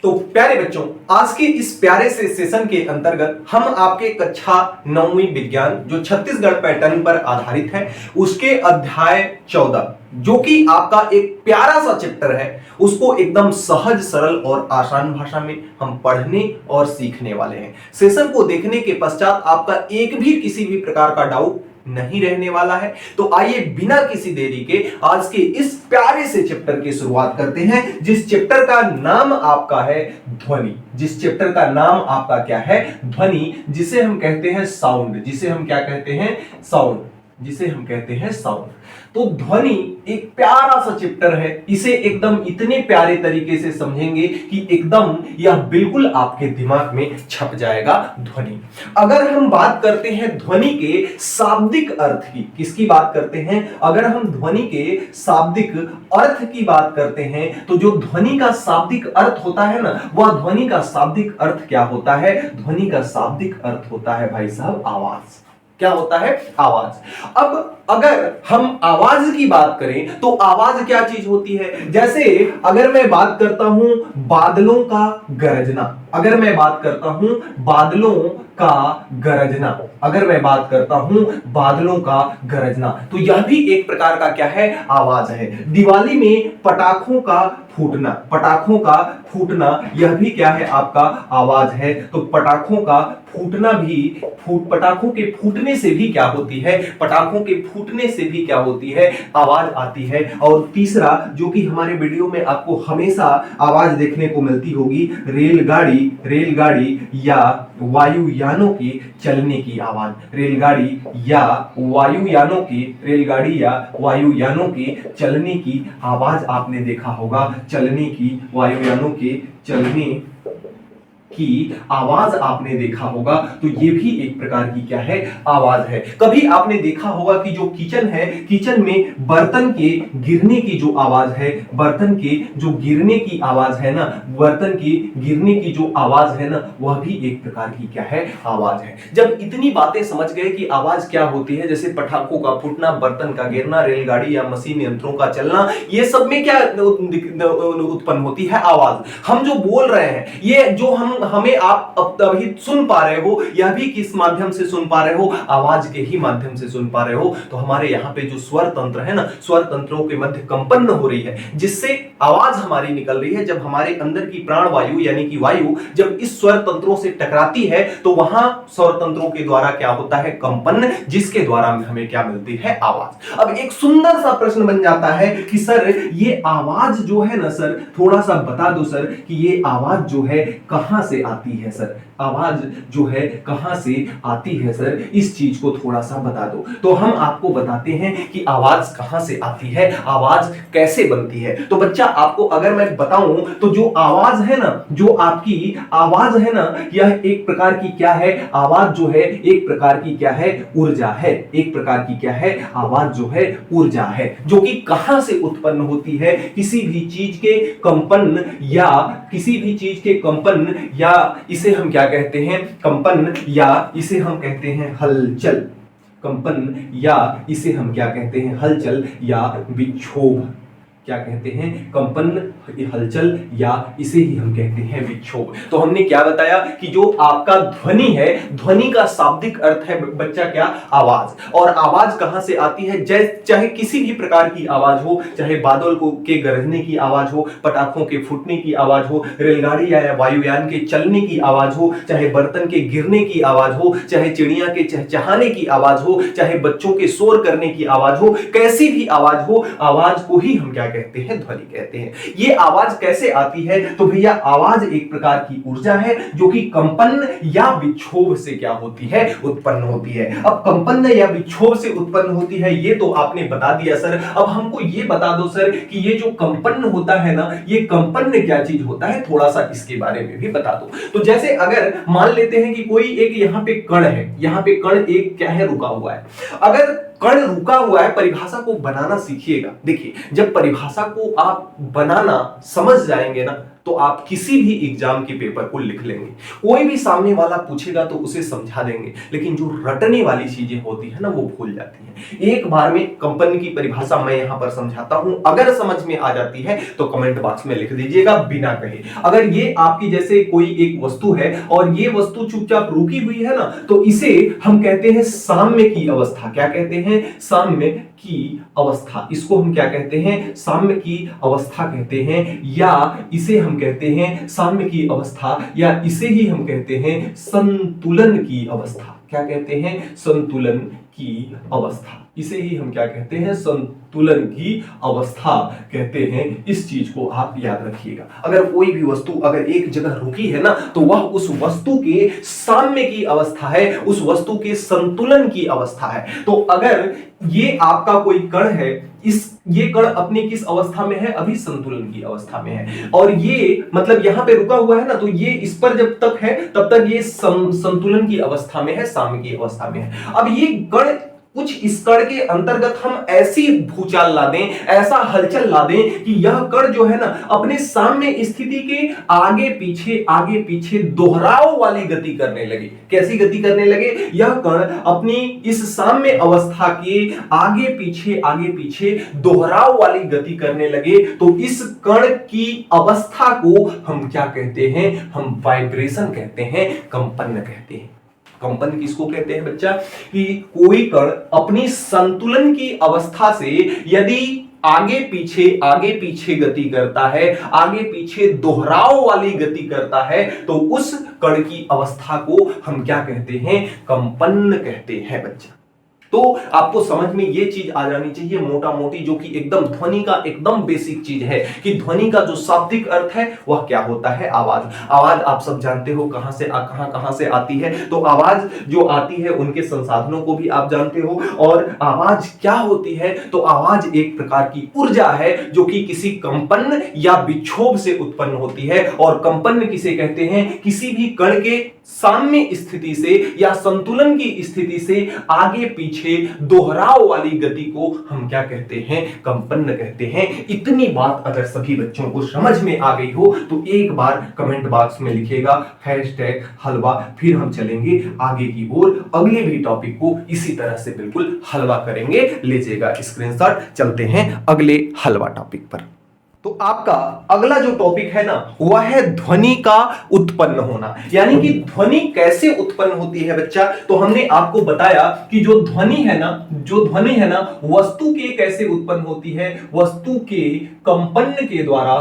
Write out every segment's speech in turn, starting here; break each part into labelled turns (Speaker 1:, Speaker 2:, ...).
Speaker 1: तो प्यारे बच्चों, आज के इस प्यारे से सेशन के अंतर्गत हम आपके कक्षा 9वीं विज्ञान जो छत्तीसगढ़ पैटर्न पर आधारित है उसके अध्याय 14 जो कि आपका एक प्यारा सा चैप्टर है उसको एकदम सहज सरल और आसान भाषा में हम पढ़ने और सीखने वाले हैं। सेशन को देखने के पश्चात आपका एक भी किसी भी प्रकार का डाउट नहीं रहने वाला है। तो आइए बिना किसी देरी के आज के इस प्यारे से चैप्टर की शुरुआत करते हैं, जिस चैप्टर का नाम आपका है ध्वनि। जिस चैप्टर का नाम आपका क्या है? ध्वनि, जिसे हम कहते हैं साउंड, जिसे हम क्या कहते हैं? साउंड, जिसे हम कहते हैं साउंड। तो ध्वनि एक प्यारा सा चैप्टर है, इसे एकदम इतने प्यारे तरीके से समझेंगे कि एकदम यह बिल्कुल आपके दिमाग में छप जाएगा ध्वनि। अगर हम बात करते हैं ध्वनि के शाब्दिक अर्थ की, किसकी बात करते हैं? अगर हम ध्वनि के शाब्दिक अर्थ की बात करते हैं तो जो ध्वनि का शाब्दिक अर्थ होता है ना, वह ध्वनि का शाब्दिक अर्थ क्या होता है? ध्वनि का शाब्दिक अर्थ होता है भाई साहब आवाज। क्या होता है? आवाज। अब अगर हम आवाज की बात करें तो आवाज क्या चीज होती है? जैसे अगर मैं बात करता हूं बादलों का गरजना, अगर मैं बात करता हूं बादलों का गरजना, अगर मैं बात करता हूं बादलों का गरजना, तो यह भी एक प्रकार का क्या है? आवाज है। दिवाली में पटाखों का फूटना, पटाखों का फूटना, यह भी क्या है? आपका आवाज है। तो पटाखों का फूटना भी, पटाखों के फूटने से भी क्या होती है? पटाखों के फूटने से भी क्या होती है? आवाज आती है। और तीसरा जो कि हमारे वीडियो में आपको हमेशा आवाज देखने को मिलती होगी, रेलगाड़ी, रेलगाड़ी या वायुयानों के चलने की आवाज। रेलगाड़ी या वायुयानों के, रेलगाड़ी या वायुयानों के चलने की आवाज आपने देखा होगा। चलने की, वायुयानों के चलने की आवाज आपने देखा होगा। तो ये भी एक प्रकार की क्या है? आवाज है। कभी आपने देखा होगा कि जो किचन है, किचन में बर्तन के गिरने की जो आवाज है, बर्तन के जो गिरने की आवाज है ना, बर्तन की गिरने की जो आवाज है ना, वह भी एक प्रकार की क्या है? आवाज है। जब इतनी बातें समझ गए कि आवाज क्या होती है, जैसे पटाखों का फूटना, बर्तन का गिरना, रेलगाड़ी या मशीन यंत्रों का चलना, ये सब में क्या उत्पन्न होती है? आवाज। हम जो बोल रहे हैं, ये जो हमें आप अब अभी सुन पा रहे हो, यह भी किस माध्यम से सुन पा रहे हो? आवाज के ही माध्यम से सुन पा रहे हो। तो हमारे यहाँ पे जो स्वर तंत्र है ना, स्वर तंत्रों के मध्य कंपन हो रही है, जिससे आवाज हमारी निकल रही है। जब हमारे अंदर की प्राण वायु यानी कि वायु जब इस स्वर तंत्रों से टकराती है तो वहां स्वर तंत्रों के द्वारा क्या होता है? कंपन, जिसके द्वारा हमें क्या मिलती है? आवाज। अब एक सुंदर सा प्रश्न बन जाता है कि सर ये आवाज जो है ना सर, थोड़ा सा बता दो सर कि ये आवाज जो है कहां से आती है सर? आवाज जो है कहां से आती है सर? इस चीज को थोड़ा सा बता दो। तो हम आपको बताते हैं कि आवाज कहां से आती है, आवाज कैसे बनती है। तो बच्चा आपको अगर मैं बताऊं तो जो आवाज है ना, जो आपकी आवाज है ना, यह एक प्रकार की क्या है? आवाज जो है एक प्रकार की क्या है? ऊर्जा है। एक प्रकार की क्या है? आवाज जो है ऊर्जा है, जो कि कहां से उत्पन्न होती है? किसी भी चीज के कंपन या किसी भी चीज के कंपन, या इसे हम क्या कहते हैं? कंपन, या इसे हम कहते हैं हलचल। कंपन या इसे हम क्या कहते हैं? हलचल या विक्षोभ। क्या कहते हैं? कंपन, हलचल या इसे ही हम कहते हैं विक्षोभ। तो हमने क्या बताया कि जो आपका ध्वनि है, ध्वनि का शाब्दिक अर्थ है बच्चा क्या? आवाज। और आवाज कहां से आती है? चाहे किसी भी प्रकार की आवाज हो, चाहे बादल को के गरजने की आवाज हो, पटाखों के फूटने की आवाज हो, रेलगाड़ी या वायुयान के चलने की आवाज हो, चाहे बर्तन के गिरने की आवाज हो, चाहे चिड़िया के चहचहाने की आवाज हो, चाहे बच्चों के शोर करने की आवाज हो, कैसी भी आवाज हो, आवाज को ही हम क्या कहते हैं? ध्वनि कहते हैं। ये आवाज कैसे आती है? तो भैया आवाज एक प्रकार की ऊर्जा है जो कि कंपन या विक्षोभ से क्या होती है? उत्पन्न होती है। अब कंपन या विक्षोभ से उत्पन्न होती है ये तो आपने बता दिया सर। अब हमको ये बता दो सर कि ये जो कंपन होता है ना, ये कंपन क्या चीज होता है? थोड़ा सा इसके बारे में भी बता दो। तो जैसे अगर मान लेते हैं कि कोई एक यहां पे कण है, यहां पे कण एक क्या है? रुका हुआ है। अगर कण रुका हुआ है, परिभाषा को बनाना सीखिएगा। देखिए जब परिभाषा को आप बनाना समझ जाएंगे ना, तो आप किसी भी एग्जाम के पेपर को लिख लेंगे। कोई भी सामने वाला पूछेगा तो उसे समझा देंगे, लेकिन जो रटने वाली चीजें होती है ना वो भूल जाती हैं। एक बार में कंपन की परिभाषा मैं यहां पर समझाता हूं, अगर समझ में आ जाती है तो कमेंट बॉक्स में लिख दीजिएगा बिना कहे। अगर ये आपकी जैसे कोई एक वस्तु है और ये वस्तु चुपचाप रुकी हुई है ना, तो इसे हम कहते हैं साम्य की अवस्था। क्या कहते हैं? साम्य की अवस्था। इसको हम क्या कहते हैं? साम्य की अवस्था कहते हैं, या इसे हम कहते हैं साम्य की अवस्था, या इसे ही हम कहते हैं संतुलन की अवस्था। क्या कहते हैं? संतुलन की अवस्था। इसे ही हम क्या कहते हैं? संतुलन की अवस्था कहते हैं। इस चीज को आप याद रखिएगा। अगर कोई भी वस्तु अगर एक जगह रुकी है ना, तो वह उस वस्तु के साम्य की अवस्था है, उस वस्तु के संतुलन की अवस्था है। तो अगर ये आपका कोई कण है, ये कण अपनी किस अवस्था में है? अभी संतुलन की अवस्था में है। और ये मतलब यहां पे रुका हुआ है ना, तो ये इस पर जब तक है तब तक ये संतुलन की अवस्था में है, साम्य की अवस्था में है। अब ये कण कुछ इस कण के अंतर्गत हम ऐसी भूचाल ला दें, ऐसा हलचल ला दें कि यह कण जो है ना अपने साम्य स्थिति के आगे पीछे दोहराव वाली गति करने लगे। कैसी गति करने लगे? यह कण अपनी इस साम्य अवस्था के आगे पीछे दोहराव वाली गति करने लगे, तो इस कण की अवस्था को हम क्या कहते हैं? हम वाइब्रेशन कहते हैं, कंपन कहते हैं। कंपन किसको कहते हैं बच्चा? कि कोई कण अपनी संतुलन की अवस्था से यदि आगे पीछे गति करता है, आगे पीछे दोहराव वाली गति करता है, तो उस कण की अवस्था को हम क्या कहते हैं? कंपन कहते हैं बच्चा। तो आपको समझ में ये चीज आ जानी चाहिए मोटा मोटी, जो कि एकदम ध्वनि का एकदम बेसिक चीज है कि ध्वनि का जो शाब्दिक अर्थ है वह क्या होता है? आवाज। आवाज आप सब जानते हो कहां से आती है। तो आवाज जो आती है उनके संसाधनों को भी आप जानते हो। और आवाज क्या होती है? तो आवाज एक प्रकार की ऊर्जा है जो कि किसी कंपन या विक्षोभ से उत्पन्न होती है। और कंपन किसे कहते हैं? किसी भी कण के साम्य स्थिति से या संतुलन की स्थिति से आगे पीछे दोहराव वाली गति को हम क्या कहते हैं? कंपन कहते हैं। इतनी बात अगर सभी बच्चों को समझ में आ गई हो तो एक बार कमेंट बॉक्स में लिखिएगा #हलवा। फिर हम चलेंगे आगे की ओर, अगले भी टॉपिक को इसी तरह से बिल्कुल हलवा करेंगे। लीजिएगा स्क्रीनशॉट, चलते हैं अगले हलवा टॉपिक पर। तो आपका अगला जो टॉपिक है ना वह है ध्वनि का उत्पन्न होना। यानी कि ध्वनि कैसे उत्पन्न होती है बच्चा? तो हमने आपको बताया कि जो ध्वनि है ना वस्तु के कैसे उत्पन्न होती है? वस्तु के कंपन के द्वारा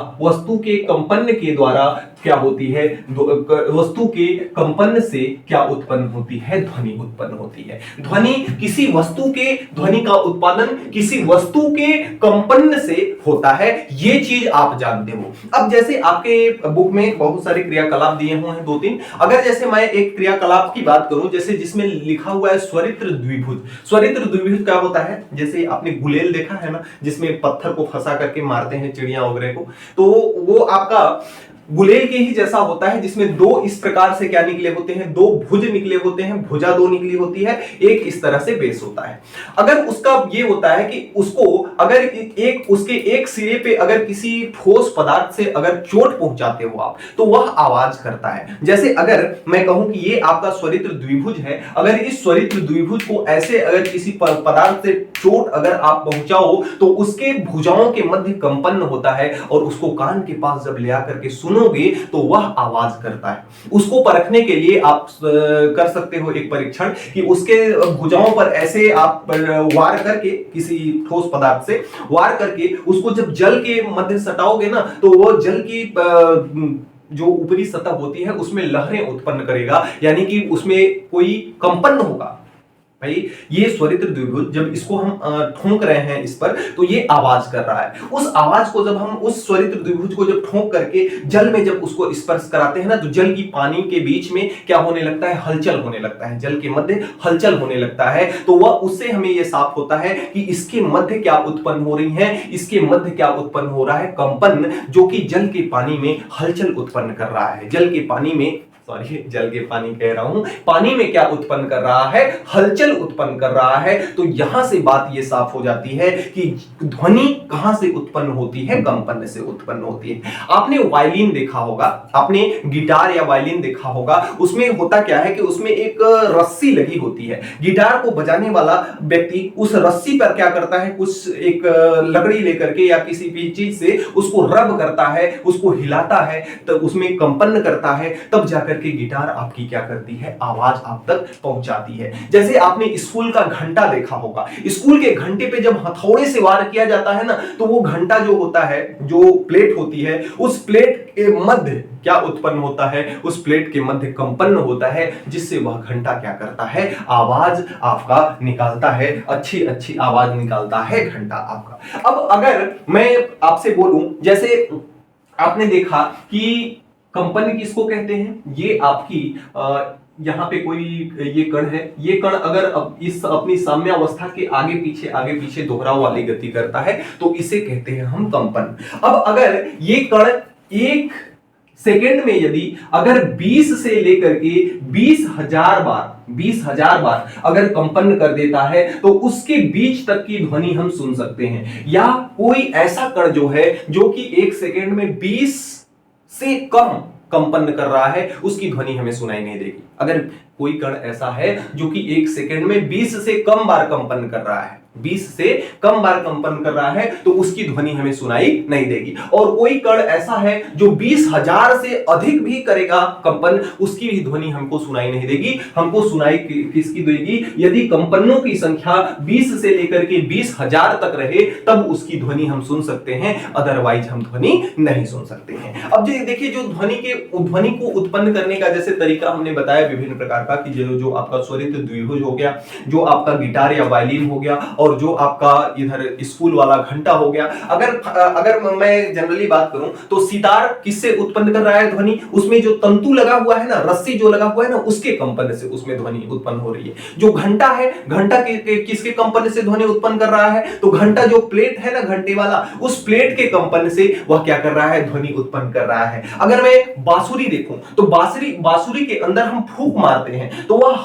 Speaker 1: क्या होती है? वस्तु के कंपन से क्या उत्पन्न होती है? ध्वनि उत्पन्न होती है। ध्वनि किसी वस्तु के ध्वनि का उत्पादन किसी वस्तु के कंपन से होता है, ये चीज आप जानते हो। अब जैसे आपके बुक में बहुत सारे क्रियाकलाप दिए हुए हैं 2-3। अगर जैसे मैं एक क्रियाकलाप की बात करूं, जैसे जिसमें लिखा हुआ है स्वरित्र द्विभुज। स्वरित्र द्विभुज क्या होता है? जैसे आपने गुलेल देखा है ना, जिसमें पत्थर को फंसा करके मारते हैं चिड़िया वगैरह को, तो वो आपका गुलेल के ही जैसा होता है, जिसमें दो इस प्रकार से क्या निकले होते हैं? दो भुज निकले होते हैं, भुजा दो निकली होती है, एक इस तरह से बेस होता है। अगर उसका ये होता है कि उसको अगर उसके एक सिरे पे अगर किसी ठोस पदार्थ से अगर चोट पहुंचाते हो आप, तो वह आवाज करता है। जैसे अगर मैं कहूं कि ये आपका स्वरित्र द्विभुज है, अगर इस स्वरित्र द्विभुज को ऐसे अगर किसी पदार्थ से चोट अगर आप पहुंचाओ तो उसके भुजाओं के मध्य कंपन होता है, और उसको कान के पास जब ले आकर के सुनोगे तो वह आवाज करता है। उसको परखने के लिए आप कर सकते हो एक परीक्षण कि उसके भुजाओं पर ऐसे आप वार करके, किसी ठोस पदार्थ से वार करके उसको जब जल के मध्य सटाओगे ना, तो वो जल की जो ऊपरी सतह होती है उसमें लहरें उत्पन्न करेगा, यानी कि उसमें कोई कंपन होगा। भाई ये स्वरित्र द्विभुज जब इसको हम ठोंक रहे हैं इस पर, तो ये आवाज कर रहा है। उस आवाज को जब हम उस स्वरित्र द्विभुज को जब ठोंक करके जल में जब उसको स्पर्श कराते हैं ना, तो जल की पानी के बीच में क्या होने लगता है? हलचल होने लगता है। जल के मध्य हलचल होने लगता है, तो वह उससे हमें यह साफ होता है कि इसके मध्य क्या उत्पन्न हो रही है? इसके मध्य क्या उत्पन्न हो रहा है? कंपन, जो कि जल के पानी में हलचल उत्पन्न कर रहा है। जल के पानी में सॉरी जल के पानी कह रहा हूं, पानी में क्या उत्पन्न कर रहा है, हलचल उत्पन्न कर रहा है। तो यहां से बात ये साफ हो जाती है कि ध्वनि कहां से उत्पन्न होती है, कंपन से उत्पन्न होती है। आपने वायलिन देखा होगा, आपने गिटार या वायलिन देखा होगा, उसमें होता क्या है कि उसमें एक रस्सी लगी होती है। गिटार को बजाने वाला व्यक्ति उस रस्सी पर क्या करता है, कुछ एक लकड़ी लेकर के या किसी भी चीज से उसको रब करता है, उसको हिलाता है, तो उसमें कंपन करता है, तब जाकर के गिटार आपकी क्या करती है, आवाज आप तक पहुंचाती है। जैसे आपने स्कूल का घंटा देखा होगा, स्कूल के घंटे पे जब हथौड़े से वार किया जाता है ना, तो वो घंटा जो होता है, जो प्लेट होती है, उस प्लेट के मध्य क्या उत्पन्न होता है, उस प्लेट के मध्य कंपन होता है, जिससे वह घंटा क्या करता है, आवाज आपका निकालता है, अच्छी अच्छी आवाज निकालता है घंटा आपका। अब अगर मैं आपसे बोलूं, जैसे आपने देखा कि कंपन किसको कहते हैं, ये आपकी यहां पे कोई ये कण है, ये कण अगर इस अपनी साम्यावस्था के आगे पीछे दोहराव वाली गति करता है तो इसे कहते हैं हम कंपन। अब अगर ये कण एक सेकेंड में यदि अगर 20 से लेकर के 20,000 बार अगर कंपन कर देता है तो उसके बीच तक की ध्वनि हम सुन सकते हैं। या कोई ऐसा कण जो है जो कि एक सेकेंड में 20 से कम कंपन कर रहा है, उसकी ध्वनि हमें सुनाई नहीं देगी। अगर कोई कण ऐसा है जो कि एक सेकेंड में 20 से कम बार कंपन कर रहा है, 20 से कम बार कंपन कर रहा है, तो उसकी ध्वनि हमें सुनाई नहीं देगी। और कोई कण ऐसा है जो 20,000 से अधिक भी करेगा कंपन, उसकी भी ध्वनि हमको सुनाई नहीं देगी। हमको सुनाई किसकी देगी, यदि कंपनों की संख्या 20 से लेकर के 20,000 तक रहे, तब उसकी ध्वनि हम सुन सकते हैं, अदरवाइज हम ध्वनि नहीं सुन सकते हैं। अब देखिए, जो ध्वनि को उत्पन्न करने का जैसे तरीका हमने बताया विभिन्न प्रकार का, कि जो आपका स्वरित द्विभुज हो गया, जो आपका गिटार या वायलिन हो गया, और जो आपका इधर स्कूल वाला घंटा हो गया। अगर मैं जनरली बात करूं तो सितार किससे उत्पन्न कर रहा है ध्वनि, उसमें जो तंतु लगा हुआ है ना, रस्सी जो लगा हुआ है ना, उसके कंपन से उसमें ध्वनि उत्पन्न हो रही है। जो घंटा है, घंटा किसके कंपन से ध्वनि उत्पन्न कर रहा है, तो घंटा जो प्लेट है ना घंटे वाला, उस प्लेट के कंपन से वह क्या कर रहा है, ध्वनि उत्पन्न कर रहा है। अगर मैं बांसुरी देखूं तो बांसुरी के अंदर हम फूंक मारते हैं तो वह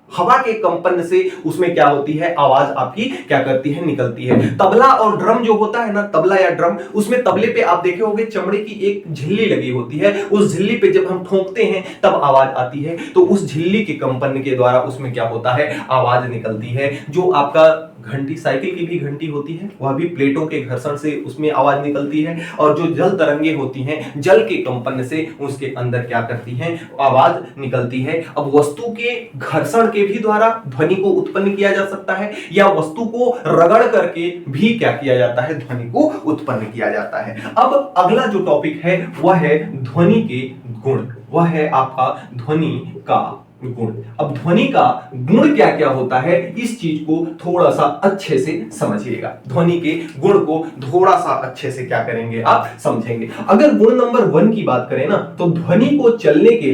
Speaker 1: हवा के कंपन से उसमें क्या होती है, आवाज आपकी क्या करती है, निकलती है। तबला और ड्रम जो होता है ना, तबला या ड्रम, उसमें तबले पे आप देखे होंगे चमड़े की एक झिल्ली लगी होती है, उस झिल्ली पे जब हम ठोकते हैं तब आवाज आती है। तो उस झिल्ली के कंपन के द्वारा उसमें क्या होता है, आवाज निकलती है। जो आपका घंटी, साइकिल की भी घंटी होती है, वह भी प्लेटों के घर्षण से उसमें आवाज निकलती है। और जो जल तरंगे होती हैं, जल के कंपन से उसके अंदर क्या करती हैं, आवाज निकलती है। अब वस्तु के घर्षण के भी द्वारा ध्वनि को उत्पन्न किया जा सकता है, या वस्तु को रगड़ करके भी क्या किया जाता है, ध्वनि को उत्पन्न किया जाता है। अब अगला जो टॉपिक है वह है ध्वनि के गुण, वह है आपका ध्वनि का गुण। अब ध्वनि का गुण क्या क्या होता है, इस चीज को थोड़ा सा अच्छे से समझिएगा। ध्वनि के गुण को थोड़ा सा अच्छे से क्या करेंगे, आप समझेंगे। अगर गुण नंबर 1 की बात करें ना, तो ध्वनि को चलने के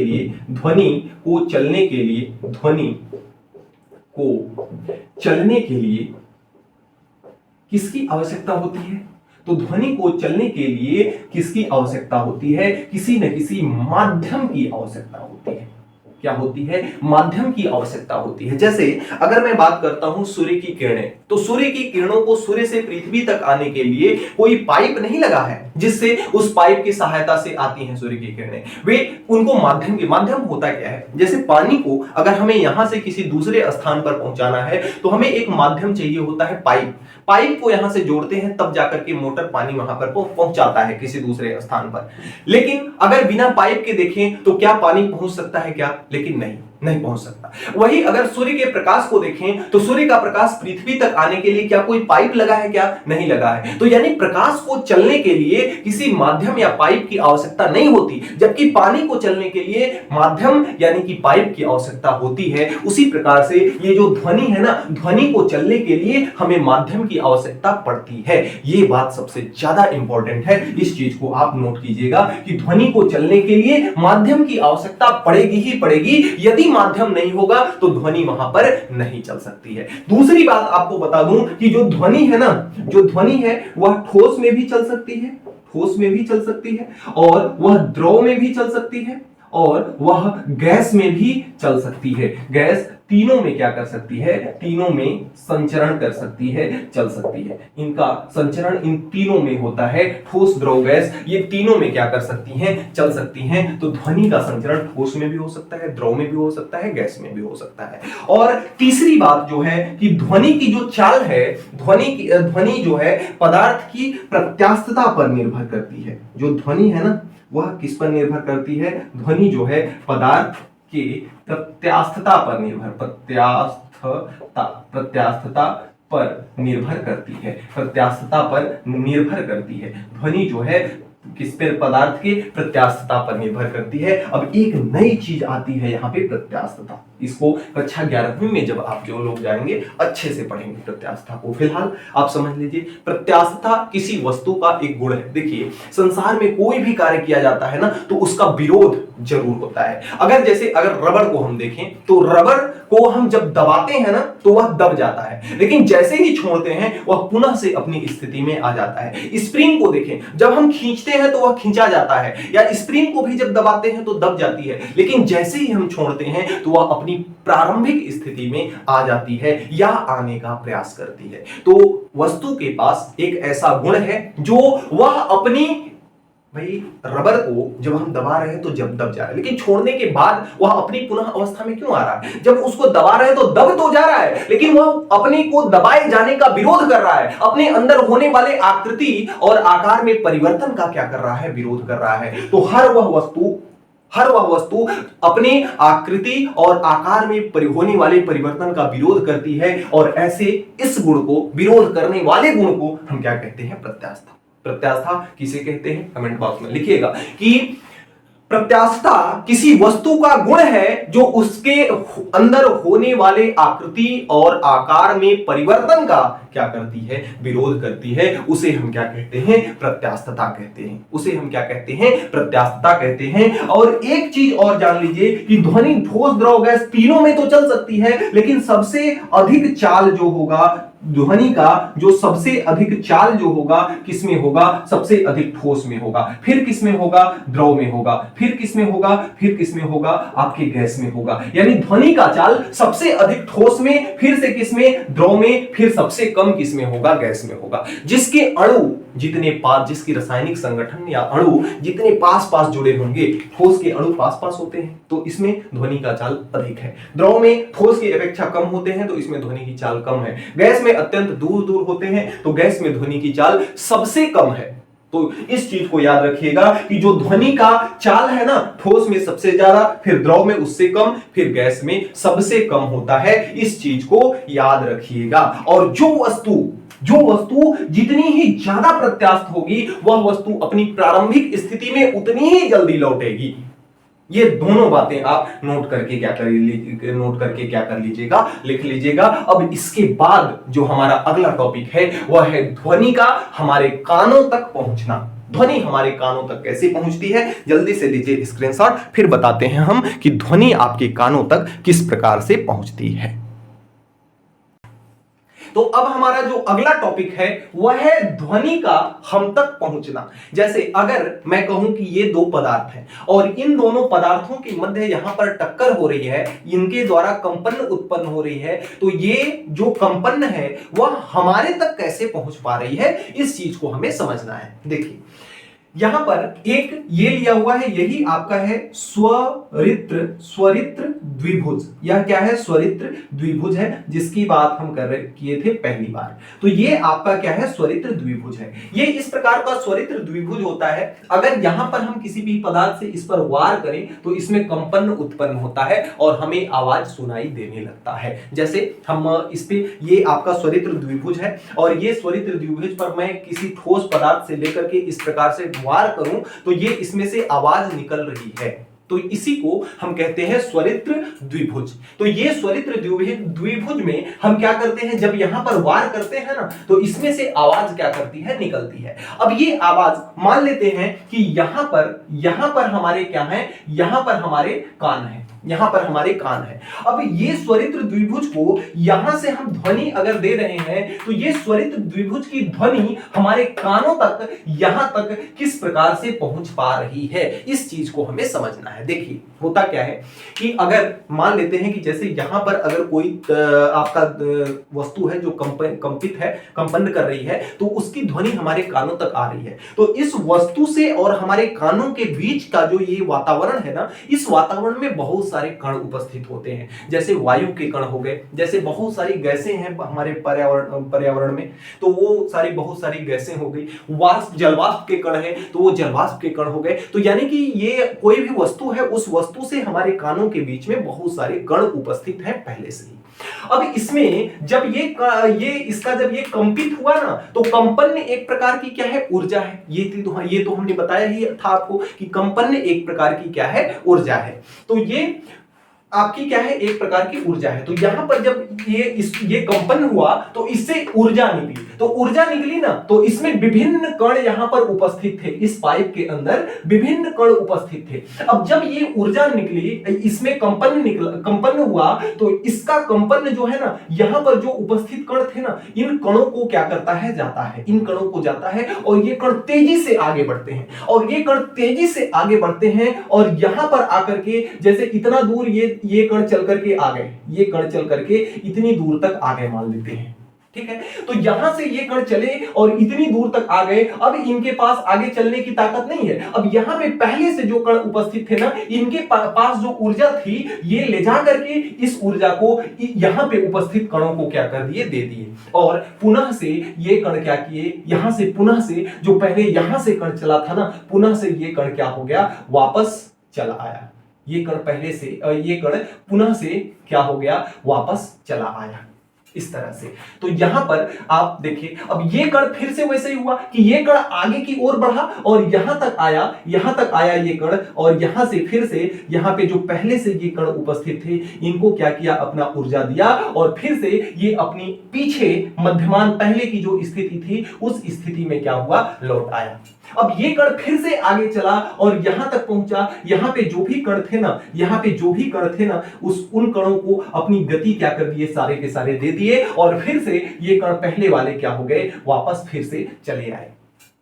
Speaker 1: लिए किसकी आवश्यकता होती है, तो ध्वनि को चलने के लिए किसकी आवश्यकता होती है, किसी न किसी माध्यम की आवश्यकता होती है। क्या होती है, माध्यम की आवश्यकता होती है। जैसे अगर मैं बात करता हूं सूर्य की किरणें, तो सूर्य की किरणों को सूर्य से पृथ्वी तक आने के लिए कोई पाइप नहीं लगा है जिससे उस पाइप की सहायता से आती हैं सूर्य की किरणें। वे उनको माध्यम होता क्या है, जैसे पानी को अगर हमें यहां से किसी दूसरे स्थान पर पहुंचाना है तो हमें एक माध्यम चाहिए होता है, पाइप को यहां से जोड़ते हैं, तब जाकर के मोटर पानी वहां पर पहुंचाता है किसी दूसरे स्थान पर। लेकिन अगर बिना पाइप के देखें तो क्या पानी पहुंच सकता है क्या, लेकिन नहीं पहुंच सकता। वही अगर सूर्य के प्रकाश को देखें तो सूर्य का प्रकाश पृथ्वी तक आने के लिए क्या कोई पाइप लगा है क्या, नहीं लगा है। तो यानी प्रकाश को चलने के लिए किसी माध्यम या पाइप की आवश्यकता नहीं होती, जबकि पानी को चलने के लिए माध्यम यानी कि पाइप की आवश्यकता होती है। उसी प्रकार से ये जो ध्वनि है ना, ध्वनि को चलने के लिए हमें माध्यम की आवश्यकता पड़ती है। ये बात सबसे ज्यादा इंपॉर्टेंट है, इस चीज को आप नोट कीजिएगा कि ध्वनि को चलने के लिए माध्यम की आवश्यकता पड़ेगी ही पड़ेगी। यदि माध्यम नहीं होगा तो ध्वनि वहां पर नहीं चल सकती है। दूसरी बात आपको बता दूं कि जो ध्वनि है ना, जो ध्वनि है वह ठोस में भी चल सकती है, और वह द्रव में भी चल सकती है, और वह गैस में भी चल सकती है। गैस तीनों में क्या कर सकती है? तीनों में संचरण कर सकती है, चल सकती है। इनका संचरण इन तीनों में होता है। ठोस, द्रव, गैस, ये तीनों में क्या कर सकती हैं? चल सकती हैं। तो ध्वनि का संचरण ठोस में भी हो सकता है, द्रव में भी हो सकता है, गैस में भी हो सकता है। और तीसरी बात जो है कि ध्वनि की जो चाल है, ध्वनि जो है पदार्थ की प्रत्यास्थता पर निर्भर करती है। जो ध्वनि है ना, वह किस पर निर्भर करती है? ध्वनि जो है पदार्थ के प्रत्यास्थता पर निर्भर, प्रत्यास्थता पर निर्भर करती है, प्रत्यास्थता पर निर्भर करती है। ध्वनि जो है किस पर? पदार्थ के प्रत्यास्थता पर निर्भर करती है। अब एक नई चीज आती है यहाँ पे, प्रत्यास्थता। इसको कक्षा 11वीं में जब आप जो लोग जाएंगे अच्छे से पढ़ेंगे प्रत्यास्थता को। फिलहाल आप समझ लीजिए, प्रत्यास्थता किसी वस्तु का एक गुण है। देखिए, संसार में कोई भी कार्य किया जाता है ना, तो उसका विरोध जरूर होता है। अगर रबर को हम देखें तो रबर को हम जब दबाते हैं ना, तो वह दब जाता है, लेकिन जैसे ही छोड़ते हैं वह पुनः से अपनी स्थिति में आ जाता है। स्प्रिंग को देखें, जब हम खींचते हैं तो वह खींचा जाता है, या स्प्रिंग को भी जब दबाते हैं तो दब जाती है, लेकिन जैसे ही हम छोड़ते हैं तो वह अपनी प्रारंभिक स्थिति में आ जाती है या आने का प्रयास करती है। तो वस्तु के पास एक ऐसा गुण है जो वह अपनी, भाई रबर को जब हम दबा रहे हैं तो जब दब जा रहा है, लेकिन छोड़ने के बाद वह अपनी पुनः अवस्था में क्यों आ रहा है? जब उसको दबा रहे हैं तो दब तो जा रहा है, लेकिन वह अपने को दबाए जाने का विरोध कर रहा है। अपने अंदर होने वाले आकृति और आकार में परिवर्तन का क्या कर रहा है? विरोध कर रहा है। तो हर वह वस्तु अपने आकृति और आकार में होने वाले परिवर्तन का विरोध करती है, और ऐसे इस गुण को, विरोध करने वाले गुण को हम क्या कहते हैं? प्रत्यास्थता। प्रत्यास्थता किसे कहते हैं? कमेंट बॉक्स में लिखिएगा कि प्रत्यास्थता किसी वस्तु का गुण है जो उसके अंदर होने वाले आकृति और आकार में परिवर्तन का क्या करती है? विरोध करती है। उसे हम क्या कहते हैं? प्रत्यास्थता कहते हैं। उसे हम क्या कहते हैं? प्रत्यास्थता कहते हैं। और एक चीज और जान लीजिए कि ध्वनि ठोस, द्रव, गैस तीनों में तो चल सकती है, लेकिन सबसे अधिक चाल जो होगा ध्वनि का, जो सबसे अधिक चाल जो होगा किसमें होगा? सबसे अधिक ठोस में होगा, फिर किसमें होगा? द्रव में होगा, फिर किसमें होगा? फिर किसमें होगा? आपके गैस में होगा। यानी ध्वनि का चाल सबसे अधिक ठोस में, फिर से किसमें? द्रव में, फिर सबसे कम किसमें होगा? गैस में होगा। जिसके अणु जितने पास, जिसकी रासायनिक संगठन या अणु जितने पास पास जुड़े होंगे, ठोस के अणु पास पास होते हैं तो इसमें ध्वनि का चाल अधिक है। द्रव में ठोस की अपेक्षा कम होते हैं तो इसमें ध्वनि की चाल कम है। गैस में अत्यंत दूर दूर होते हैं तो गैस में ध्वनि की चाल सबसे कम है। तो इस चीज को याद रखिएगा कि जो ध्वनि का चाल है ना, ठोस में सबसे ज्यादा, फिर द्रव में उससे कम, फिर गैस में सबसे कम होता है। इस चीज को याद रखिएगा। और जो वस्तु जितनी ही ज्यादा प्रत्यास्थ होगी, वह वस्तु अपनी प्रारंभिक स्थिति में उतनी ही जल्दी लौटेगी। ये दोनों बातें आप नोट करके क्या कर लीजिएगा, लिख लीजिएगा। अब इसके बाद जो हमारा अगला टॉपिक है वह है ध्वनि का हमारे कानों तक पहुंचना। ध्वनि हमारे कानों तक कैसे पहुंचती है? जल्दी से लीजिए स्क्रीनशॉट, फिर बताते हैं हम कि ध्वनि आपके कानों तक किस प्रकार से पहुंचती है। तो अब हमारा जो अगला टॉपिक है वह है ध्वनि का हम तक पहुंचना। जैसे अगर मैं कहूं कि ये दो पदार्थ हैं और इन दोनों पदार्थों के मध्य यहां पर टक्कर हो रही है, इनके द्वारा कंपन उत्पन्न हो रही है, तो ये जो कंपन है वह हमारे तक कैसे पहुंच पा रही है, इस चीज को हमें समझना है। देखिए यहां पर एक ये लिया हुआ है, यही आपका है स्वरित्र द्विभुज। यह क्या है? स्वरित्र द्विभुज है, जिसकी बात हम किए थे पहली बार। तो ये आपका क्या है? स्वरित्र द्विभुज है। ये इस प्रकार का स्वरित्र द्विभुज होता है। अगर यहां पर हम किसी भी पदार्थ से इस पर वार करें तो इसमें कंपन उत्पन्न होता है और हमें आवाज सुनाई देने लगता है। जैसे हम इस पे, ये आपका स्वरित्र द्विभुज है और ये स्वरित्र द्विभुज पर मैं किसी ठोस पदार्थ से लेकर के इस प्रकार से वार करूं तो ये इसमें से आवाज निकल रही है, तो इसी को हम कहते हैं स्वरित्र द्विभुज। तो ये स्वरित्र द्विभुज में हम क्या करते हैं, जब यहां पर वार करते हैं ना, तो इसमें से आवाज क्या करती है? निकलती है। अब ये आवाज मान लेते हैं कि यहां पर हमारे क्या है? यहां पर हमारे कान है, यहां पर हमारे कान है। अब ये स्वरित्र द्विभुज को यहां से हम ध्वनि अगर दे रहे हैं तो ये स्वरित्र द्विभुज की ध्वनि हमारे कानों तक, यहां तक किस प्रकार से पहुंच पा रही है, इस चीज को हमें समझना है। है। देखिए होता क्या है कि अगर मान लेते हैं कि जैसे यहां पर अगर कोई आपका वस्तु है जो कंपित है, कंपन कर रही है, तो उसकी ध्वनि हमारे कानों तक आ रही है। तो इस वस्तु से और हमारे कानों के बीच का जो ये वातावरण है ना, इस वातावरण में बहुत सारे कण उपस्थित होते हैं, जैसे वायु के कण हो गए, जैसे बहुत सारी गैसें हैं हमारे पर्यावरण में, तो वो सारी बहुत सारी गैसें हो गई। वाष्प जलवाष्प के कण है तो वो जलवाष्प के कण हो गए। तो यानी कि ये कोई भी वस्तु है, उस वस्तु से हमारे कानों के बीच में बहुत सारे कण उपस्थित हैं पहले से ही। अब इसमें जब जब ये कंपित हुआ ना, तो कंपन एक प्रकार की क्या है, ऊर्जा है। ये तो हमने बताया ही था आपको कि कंपन एक प्रकार की क्या है, ऊर्जा है। तो ये आपकी क्या है, एक प्रकार की ऊर्जा है। तो यहां पर जब ये कंपन हुआ तो इससे ऊर्जा निकली, तो ऊर्जा निकली ना, तो इसमें विभिन्न कण यहां पर उपस्थित थे, इस पाइप के अंदर विभिन्न कण उपस्थित थे। अब जब ये ऊर्जा निकली, इसमें कंपन हुआ, तो इसका कंपन जो है ना, यहां पर जो उपस्थित कण थे ना, इन कणों को क्या करता है, जाता है, इन कणों को जाता है, और ये कण तेजी से आगे बढ़ते हैं, और ये कण तेजी से आगे बढ़ते हैं, और यहां पर आकर के जैसे इतना दूर ये कण चल करके आ गए, ये कण चल करके इतनी दूर तक आ गए मान लेते हैं, ठीक है। तो यहां से ये कण चले और इतनी दूर तक आ गए, अब इनके पास आगे चलने की ताकत नहीं है। अब यहां पे पहले से जो कण उपस्थित थे ना, इनके पास जो ऊर्जा थी, ये ले जा करके इस ऊर्जा को यहां पे उपस्थित कणों को क्या कर दिए, दे दिए, और पुनः से ये कण क्या किए, यहां से पुनः से जो पहले यहां से कण चला था ना, पुनः से ये कण क्या हो गया, वापस चला आया। ये कण पहले से, ये कण पुनः से क्या हो गया, वापस चला आया, इस तरह से। तो यहां पर आप देखिए, अब ये कण फिर से वैसे ही हुआ कि ये कण आगे की ओर बढ़ा और यहां तक आया ये कण, और यहां से फिर से यहां पे जो पहले से ये कण उपस्थित थे, इनको क्या किया, अपना ऊर्जा दिया, और फिर से ये अपनी पीछे मध्यमान पहले की जो स्थिति थी, उस स्थिति में क्या हुआ, लौट आया। अब ये कण फिर से आगे चला और यहां तक पहुंचा, यहां पे जो भी कण थे ना, उन कणों को अपनी गति क्या कर दिए, सारे के सारे दे दिए, और फिर से ये कण पहले वाले क्या हो गए, वापस फिर से चले आए।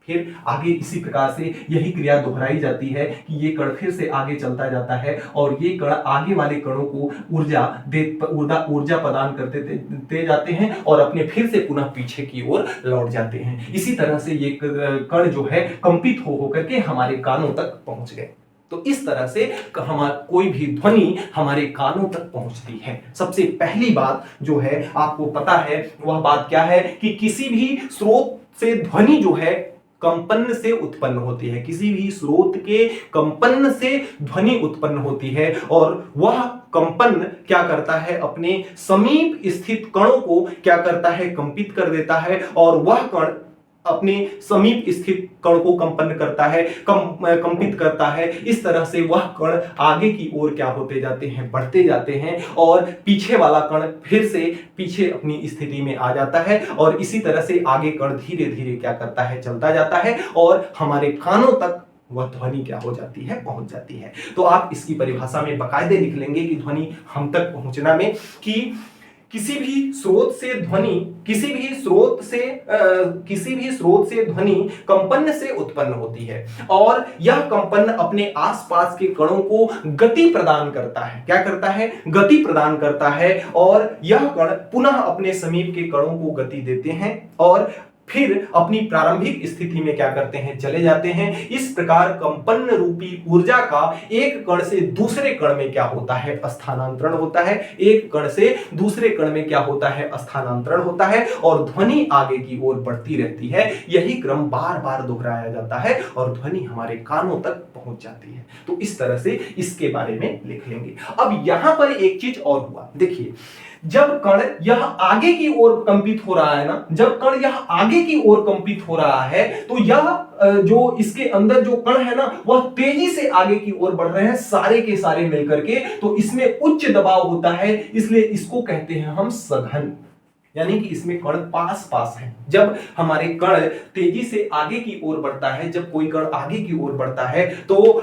Speaker 1: फिर आगे इसी प्रकार से यही क्रिया दोहराई जाती है कि ये कण फिर से आगे चलता जाता है, और ये कण आगे वाले कणों को ऊर्जा प्रदान करते जाते हैं, और अपने फिर से पुनः पीछे की ओर लौट जाते हैं। इसी तरह से ये कण जो है कंपित हो होकर के हमारे कानों तक पहुंच गए। तो इस तरह से कोई भी ध्वनि हमारे कानों तक पहुंचती है। सबसे पहली बात जो है आपको पता है, वह बात क्या है कि किसी भी स्रोत से ध्वनि जो है कंपन से उत्पन्न होती है, किसी भी स्रोत के कंपन से ध्वनि उत्पन्न होती है, और वह कंपन क्या करता है, अपने समीप स्थित कणों को क्या करता है, कंपित कर देता है, और वह कण अपने समीप स्थित कण को कंपन करता है, कंपित करता है। इस तरह से वह कण आगे की ओर क्या होते जाते हैं, बढ़ते जाते हैं, और पीछे वाला कण फिर से पीछे अपनी स्थिति में आ जाता है, और इसी तरह से आगे कण धीरे धीरे क्या करता है, चलता जाता है, और हमारे कानों तक वह ध्वनि क्या हो जाती है, पहुंच जाती है। तो आप इसकी परिभाषा में बाकायदे लिख लेंगे कि ध्वनि हम तक पहुंचना में, कि किसी भी स्रोत से ध्वनि कंपन से उत्पन्न होती है, और यह कंपन अपने आसपास के कणों को गति प्रदान करता है। क्या करता है, गति प्रदान करता है, और यह कण पुनः अपने समीप के कणों को गति देते हैं, और फिर अपनी प्रारंभिक स्थिति में क्या करते हैं, चले जाते हैं। इस प्रकार कंपन रूपी ऊर्जा का एक कण से दूसरे कण में क्या होता है, स्थानांतरण होता है। एक कण से दूसरे कण में क्या होता है, स्थानांतरण होता है, और ध्वनि आगे की ओर बढ़ती रहती है। यही क्रम बार बार दोहराया जाता है, और ध्वनि हमारे कानों तक पहुंच जाती है। तो इस तरह से इसके बारे में लिख लेंगे। अब यहां पर एक चीज और हुआ, देखिए, जब कण यह आगे की ओर कंपित हो रहा है ना, जब कण यह आगे की ओर कंपित हो रहा है, तो यह जो इसके अंदर जो कण है ना, वह तेजी से आगे की ओर बढ़ रहे हैं, सारे के सारे मिलकर के। तो इसमें उच्च दबाव होता है, इसलिए इसको कहते हैं हम सघन, यानी कि इसमें कण पास पास है। जब हमारे कण तेजी से आगे की ओर बढ़ता है, जब कोई कण आगे की ओर बढ़ता है, तो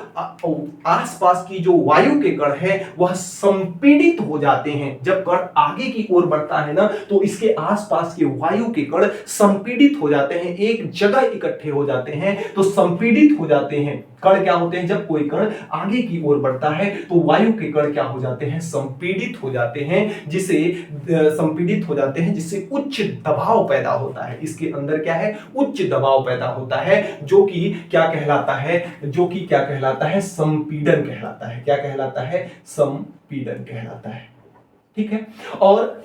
Speaker 1: आसपास की जो वायु के कण है वह संपीड़ित हो जाते हैं। जब कण आगे की ओर बढ़ता है ना, तो इसके आसपास के वायु के कण संपीड़ित हो जाते हैं, एक जगह इकट्ठे हो जाते हैं, तो संपीड़ित हो जाते हैं। कण क्या होते हैं? जब कोई कण आगे की ओर बढ़ता है तो वायु के कण क्या हो जाते हैं? संपीड़ित हो जाते हैं, जिससे उच्च दबाव पैदा होता है। इसके अंदर क्या है? उच्च दबाव पैदा होता है, जो कि क्या कहलाता है? संपीड़न कहलाता है। क्या कहलाता है? संपीड़न कहलाता है। ठीक है। और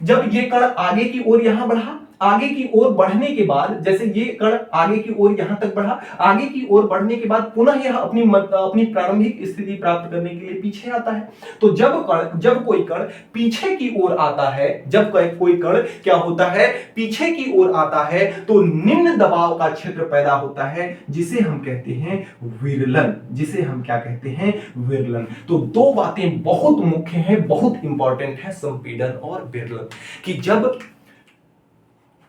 Speaker 1: जब ये कण आगे की ओर यहां बढ़ा, आगे की ओर बढ़ने के बाद, जैसे ये कण आगे की ओर यहां तक बढ़ा, आगे की ओर बढ़ने के बाद पुनः यह अपनी प्रारंभिक स्थिति प्राप्त करने के लिए पीछे आता है। तो जब कोई कण पीछे की ओर आता है, जब कोई कण क्या होता है? पीछे की ओर आता है, तो निम्न दबाव का क्षेत्र पैदा होता है, जिसे हम कहते हैं विरलन। जिसे हम क्या कहते हैं? विरलन। तो दो बातें बहुत मुख्य हैं, बहुत इंपॉर्टेंट है, संपीड़न और विरलन। कि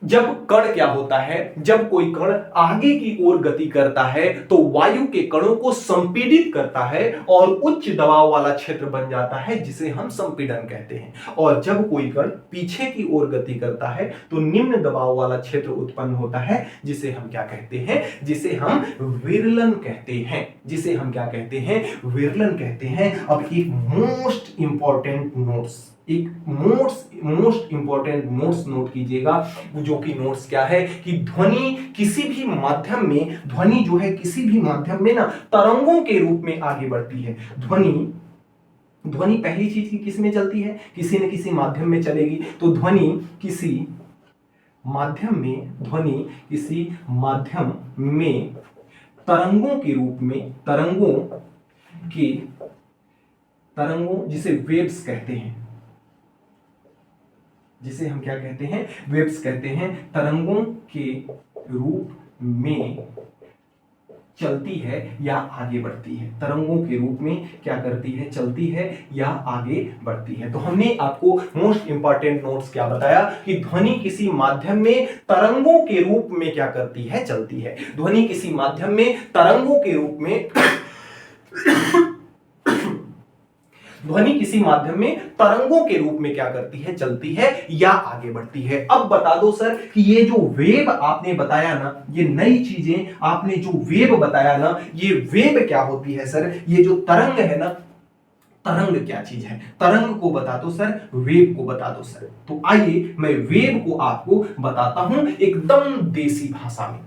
Speaker 1: जब कण क्या होता है? जब कोई कण आगे की ओर गति करता है तो वायु के कणों को संपीड़ित करता है और उच्च दबाव वाला क्षेत्र बन जाता है, जिसे हम संपीड़न कहते हैं। और जब कोई कण पीछे की ओर गति करता है तो निम्न दबाव वाला क्षेत्र उत्पन्न होता है, जिसे हम क्या कहते हैं? जिसे हम विरलन कहते हैं। जिसे हम क्या कहते हैं? विरलन कहते हैं। अब एक मोस्ट इंपॉर्टेंट नोट्स नोट कीजिएगा, जो कि नोट्स क्या है? कि ध्वनि किसी भी माध्यम में, ध्वनि जो है किसी भी माध्यम में ना तरंगों के रूप में आगे बढ़ती है। ध्वनि पहली चीज की किस में चलती है? किसी न किसी माध्यम में चलेगी। तो ध्वनि किसी माध्यम में तरंगों के रूप में, तरंगों जिसे वेव्स कहते हैं, जिसे हम क्या कहते हैं? वेव्स कहते हैं। तरंगों के रूप में चलती है या आगे बढ़ती है। तरंगों के रूप में क्या करती है? चलती है या आगे बढ़ती है। तो हमने आपको मोस्ट इंपॉर्टेंट नोट्स क्या बताया? कि ध्वनि किसी माध्यम में तरंगों के रूप में क्या करती है? चलती है। ध्वनि किसी माध्यम में तरंगों के रूप में ध्वनि किसी माध्यम में तरंगों के रूप में क्या करती है? चलती है या आगे बढ़ती है। अब बता दो सर कि ये जो वेव आपने बताया ना, ये नई चीजें आपने जो वेव बताया ना, ये वेव क्या होती है सर? ये जो तरंग है ना, तरंग क्या चीज है? तरंग को बता दो सर, वेव को बता दो सर। तो आइए मैं वेव को आपको बताता हूं एकदम देसी भाषा में।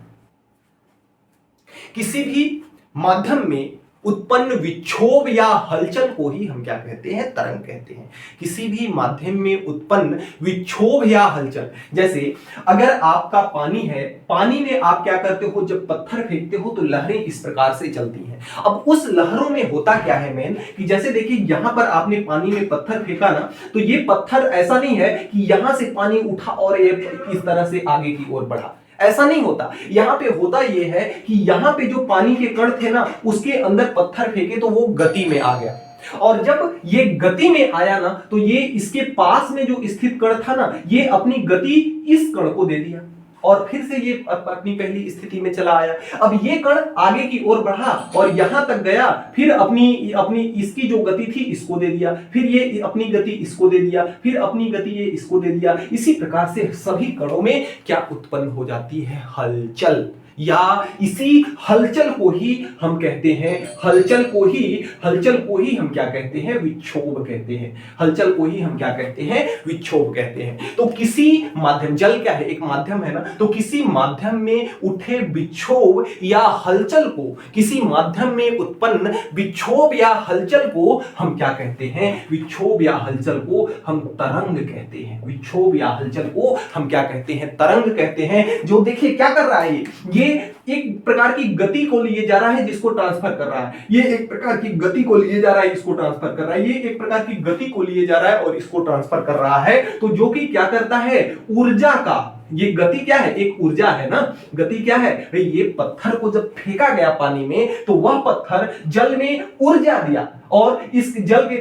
Speaker 1: किसी भी माध्यम में उत्पन्न विक्षोभ या हलचल को ही हम क्या कहते हैं? तरंग कहते हैं। किसी भी माध्यम में उत्पन्न विक्षोभ या हलचल, जैसे अगर आपका पानी है, पानी में आप क्या करते हो? जब पत्थर फेंकते हो तो लहरें इस प्रकार से चलती हैं। अब उस लहरों में होता क्या है मेन, कि जैसे देखिए यहां पर आपने पानी में पत्थर फेंका ना, तो ये पत्थर ऐसा नहीं है कि यहां से पानी उठा और ये इस तरह से आगे की ओर बढ़ा, ऐसा नहीं होता। यहां पे होता यह है कि यहां पे जो पानी के कण थे ना, उसके अंदर पत्थर फेंके तो वो गति में आ गया, और जब ये गति में आया ना, तो ये इसके पास में जो स्थित कण था ना, ये अपनी गति इस कण को दे दिया और फिर से ये अपनी पहली स्थिति में चला आया। अब ये कण आगे की ओर बढ़ा और यहां तक गया, फिर अपनी इसकी जो गति थी इसको दे दिया, फिर ये अपनी गति इसको दे दिया, फिर अपनी गति ये इसको दे दिया। इसी प्रकार से सभी कणों में क्या उत्पन्न हो जाती है? हलचल। या इसी हलचल को ही हम कहते हैं, हलचल को ही हम क्या कहते हैं? विक्षोभ कहते हैं। हलचल को ही हम क्या कहते हैं? विक्षोभ कहते हैं। तो किसी माध्यम, जल क्या है? एक माध्यम है ना, तो किसी माध्यम में उठे विक्षोभ या हलचल को, किसी माध्यम में उत्पन्न विक्षोभ या हलचल को हम क्या कहते हैं? विक्षोभ या हलचल को हम तरंग कहते हैं। विक्षोभ या हलचल को हम क्या कहते हैं? तरंग कहते हैं। जो देखिए क्या कर रहा है, ये एक प्रकार की गति को लिए जा रहा है जिसको ट्रांसफर कर रहा है, ये एक प्रकार की गति को लिए जा रहा है इसको ट्रांसफर कर रहा है, ये एक प्रकार की गति को लिए जा रहा है और इसको ट्रांसफर कर रहा है। तो जो कि क्या करता है? ऊर्जा का, ये गति क्या है? एक ऊर्जा है ना। गति क्या है भाई? ये पत्थर को जब फेंका गया पानी में तो वह पत्थर जल में ऊर्जा दिया, और इस जल के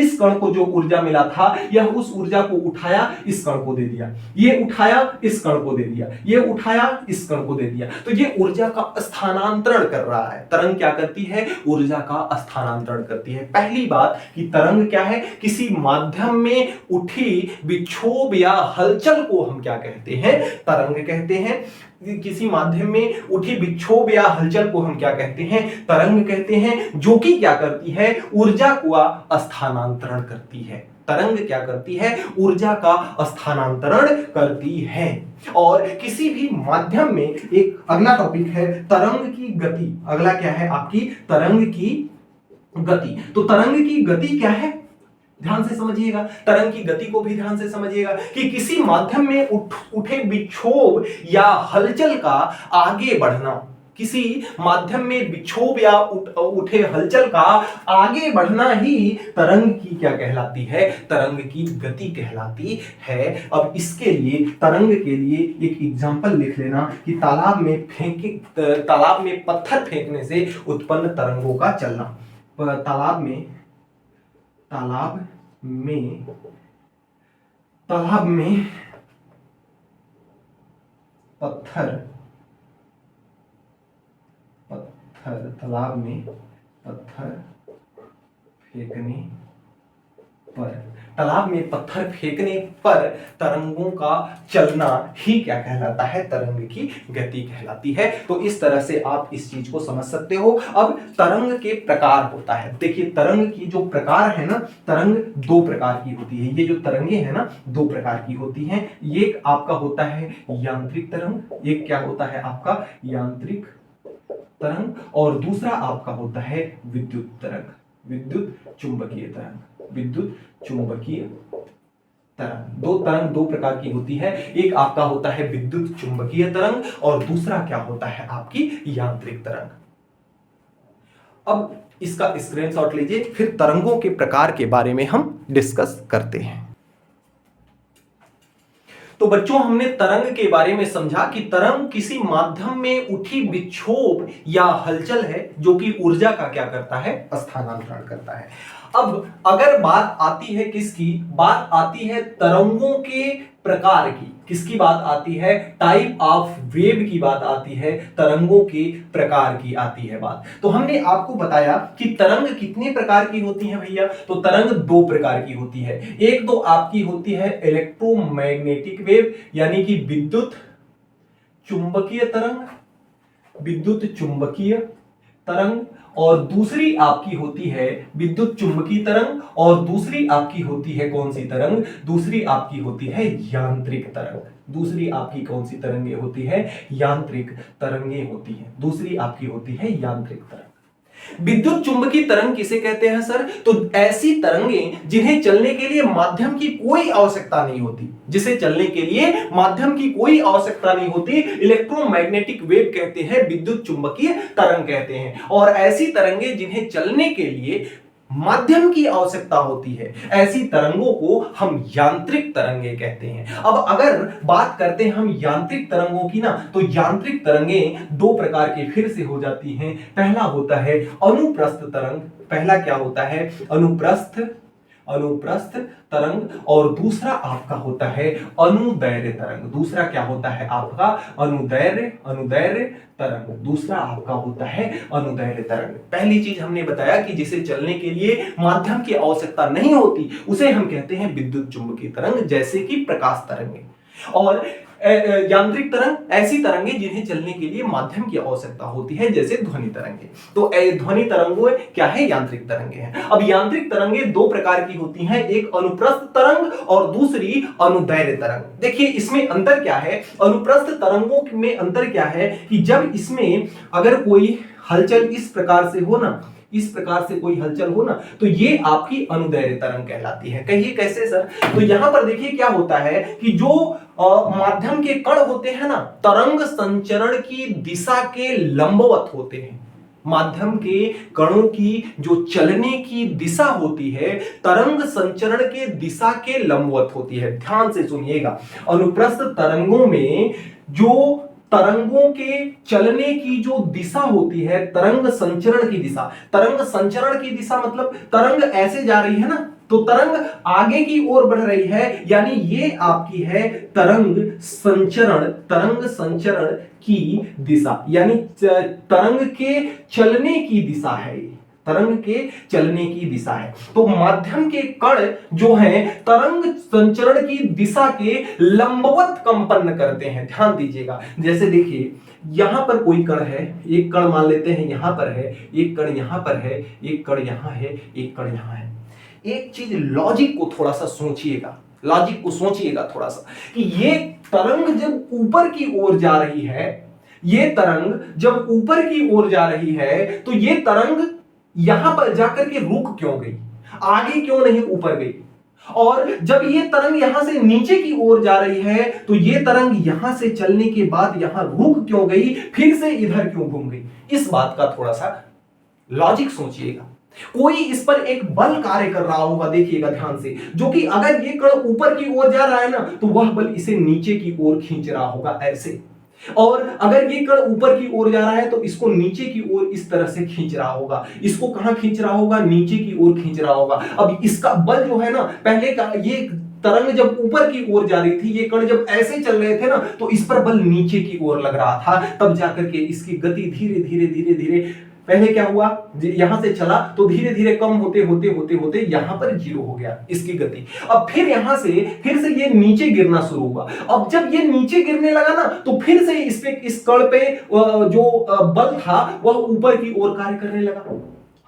Speaker 1: इस कण को जो ऊर्जा मिला था, यह उस ऊर्जा को उठाया इस कण को दे दिया, ये उठाया इस कण को दे दिया, ये उठाया इस कण को दे दिया। तो ये ऊर्जा का स्थानांतरण कर रहा है। तरंग क्या करती है? ऊर्जा का स्थानांतरण करती है। पहली बात कि तरंग क्या है? किसी माध्यम में उठी विक्षोभ या हलचल को हम क्या कहते हैं? तरंग कहते हैं। किसी माध्यम में उठी विक्षोभ या हलचल को हम क्या कहते हैं, तरंग कहते हैं, जो कि क्या करती है, ऊर्जा का स्थानांतरण करती है। तरंग क्या करती है, ऊर्जा का स्थानांतरण करती है। और किसी भी माध्यम में एक अगला टॉपिक है तरंग की गति। अगला क्या है आपकी, तरंग की गति। तो तरंग की गति क्या है, ध्यान से समझिएगा, तरंग की गति को भी ध्यान से समझिएगा कि किसी माध्यम में उठे विक्षोभ या हलचल का आगे बढ़ना, किसी माध्यम में विक्षोभ या उठे हलचल का आगे बढ़ना ही तरंग की क्या कहलाती है, तरंग की गति कहलाती है। अब इसके लिए, तरंग के लिए एक एग्जांपल लिख लेना कि तालाब में पत्थर फेंकने से उत्पन्न तरंगों का चलना। तालाब में पत्थर फेंकने पर तरंगों का चलना ही क्या कहलाता है, तरंग की गति कहलाती है। तो इस तरह से आप इस चीज को समझ सकते हो। अब तरंग के प्रकार होता है, देखिए तरंग की जो प्रकार है ना, तरंग दो प्रकार की होती है। ये जो तरंगे हैं ना, दो प्रकार की होती हैं। एक आपका होता है यांत्रिक तरंग, एक क्या होता है आपका यांत्रिक तरंग, और दूसरा आपका होता है विद्युत तरंग, विद्युत चुंबकीय तरंग। दो तरंग दो प्रकार की होती है, एक आपका होता है विद्युत चुंबकीय तरंग और दूसरा क्या होता है आपकी यांत्रिक तरंग। अब इसका स्क्रीनशॉट लीजिए, फिर तरंगों के प्रकार के बारे में हम डिस्कस करते हैं। तो बच्चों, हमने तरंग के बारे में समझा कि तरंग किसी माध्यम में उठी विक्षोभ या हलचल है जो कि ऊर्जा का क्या करता है, स्थानांतरण करता है। अब अगर बात आती है किसकी, बात आती है तरंगों के प्रकार की। किसकी बात आती है, टाइप ऑफ वेव की बात आती है, तरंगों के प्रकार की आती है बात। तो हमने आपको बताया कि तरंग कितने प्रकार की होती है भैया, तो तरंग दो प्रकार की होती है। एक तो आपकी होती है इलेक्ट्रोमैग्नेटिक वेव, यानी कि विद्युत चुंबकीय तरंग, और दूसरी आपकी होती है विद्युत चुंबकीय तरंग, और दूसरी आपकी होती है कौन सी तरंग, दूसरी आपकी होती है यांत्रिक तरंग। दूसरी आपकी कौन सी तरंगे होती है, यांत्रिक तरंगे होती है। दूसरी आपकी होती है यांत्रिक तरंग। विद्युत चुंबकीय तरंग किसे कहते हैं सर, तो ऐसी तरंगें जिन्हें चलने के लिए माध्यम की कोई आवश्यकता नहीं होती, जिसे चलने के लिए माध्यम की कोई आवश्यकता नहीं होती, इलेक्ट्रोमैग्नेटिक वेव कहते हैं, विद्युत चुंबकीय तरंग कहते हैं। और ऐसी तरंगें जिन्हें चलने के लिए माध्यम की आवश्यकता होती है, ऐसी तरंगों को हम यांत्रिक तरंगे कहते हैं। अब अगर बात करते हैं हम यांत्रिक तरंगों की ना, तो यांत्रिक तरंगें दो प्रकार के फिर से हो जाती हैं। पहला होता है अनुप्रस्थ तरंग, पहला क्या होता है, अनुप्रस्थ तरंग, और दूसरा आपका होता है अनुदैर्घ्य तरंग। दूसरा क्या होता है आपका, अनुदैर्घ्य तरंग। दूसरा आपका होता है अनुदैर्घ्य तरंग। पहली चीज हमने बताया कि जिसे चलने के लिए माध्यम की आवश्यकता नहीं होती, उसे हम कहते हैं विद्युत चुंबकीय तरंग, जैसे कि प्रकाश तरंगे। और यांत्रिक तरंग ऐसी तरंगे जिन्हें चलने के लिए माध्यम की आवश्यकता होती है, जैसे ध्वनि तरंगे। तो ध्वनि तरंगों क्या है, यांत्रिक तरंगे हैं। अब यांत्रिक तरंगे दो प्रकार की होती हैं, एक अनुप्रस्थ तरंग और दूसरी अनुदैर्घ्य तरंग। देखिए इसमें अंतर क्या है, अनुप्रस्थ तरंगों में अंतर क्या है कि जब इसमें अगर कोई हलचल इस प्रकार से हो ना, इस प्रकार से कोई हलचल हो ना, तो ये आपकी अनुदैर्घ्य तरंग कहलाती है। कहिए कैसे सर, तो यहां पर देखिए क्या होता है कि जो माध्यम के कण होते हैं ना, तरंग संचरण की दिशा के लंबवत होते हैं। माध्यम के कणों की जो चलने की दिशा होती है, तरंग संचरण के दिशा के लंबवत होती है। ध्यान से सुनिएगा, अनुप्रस्थ तरंगों में जो तरंगों के चलने की जो दिशा होती है, तरंग संचरण की दिशा, तरंग संचरण की दिशा मतलब तरंग ऐसे जा रही है ना, तो तरंग आगे की ओर बढ़ रही है, यानी ये आपकी है तरंग संचरण की दिशा, यानी तरंग के चलने की दिशा है। तरंग के चलने की दिशा है। तो माध्यम के कण जो है तरंग संचरण की दिशा के लंबवत कंपन करते हैं। ध्यान दीजिएगा, जैसे देखिए यहां पर कोई कण है, एक कण मान लेते हैं यहां पर है, एक कण यहां पर है, एक कण यहां है, एक कण यहां है। एक चीज लॉजिक को थोड़ा सा सोचिएगा, लॉजिक को सोचिएगा थोड़ा सा, कि ये तरंग जब ऊपर की ओर जा रही है, ये तरंग जब ऊपर की ओर जा रही है, तो ये तरंग यहां पर जाकर के रुक क्यों गई, आगे क्यों नहीं ऊपर गई? और जब ये तरंग यहां से नीचे की ओर जा रही है, तो ये तरंग यहां से चलने के बाद यहां रुक क्यों गई, फिर से इधर क्यों घूम गई? इस बात का थोड़ा सा लॉजिक सोचिएगा। कोई इस पर एक बल कार्य कर रहा होगा, देखिएगा ध्यान से, जो कि अगर ये कण ऊपर की ओर जा रहा है ना, तो वह बल इसे नीचे की ओर खींच रहा होगा ऐसे। और अगर ये कण ऊपर की ओर जा रहा है तो इसको नीचे की ओर इस तरह से खींच रहा होगा। इसको कहां खींच रहा होगा? नीचे की ओर खींच रहा होगा। अब इसका बल जो है ना, पहले का ये तरंग जब ऊपर की ओर जा रही थी, ये कण जब ऐसे चल रहे थे ना, तो इस पर बल नीचे की ओर लग रहा था। तब जाकर के इसकी गति धीरे धीरे धीरे धीरे, पहले क्या हुआ, यहां से चला तो धीरे धीरे कम होते होते होते होते यहां पर जीरो हो गया इसकी गति। अब फिर यहां से फिर से ये नीचे गिरना शुरू हुआ। अब जब ये नीचे गिरने लगा ना, तो फिर से इस कण पे जो बल था वह ऊपर की ओर कार्य करने लगा।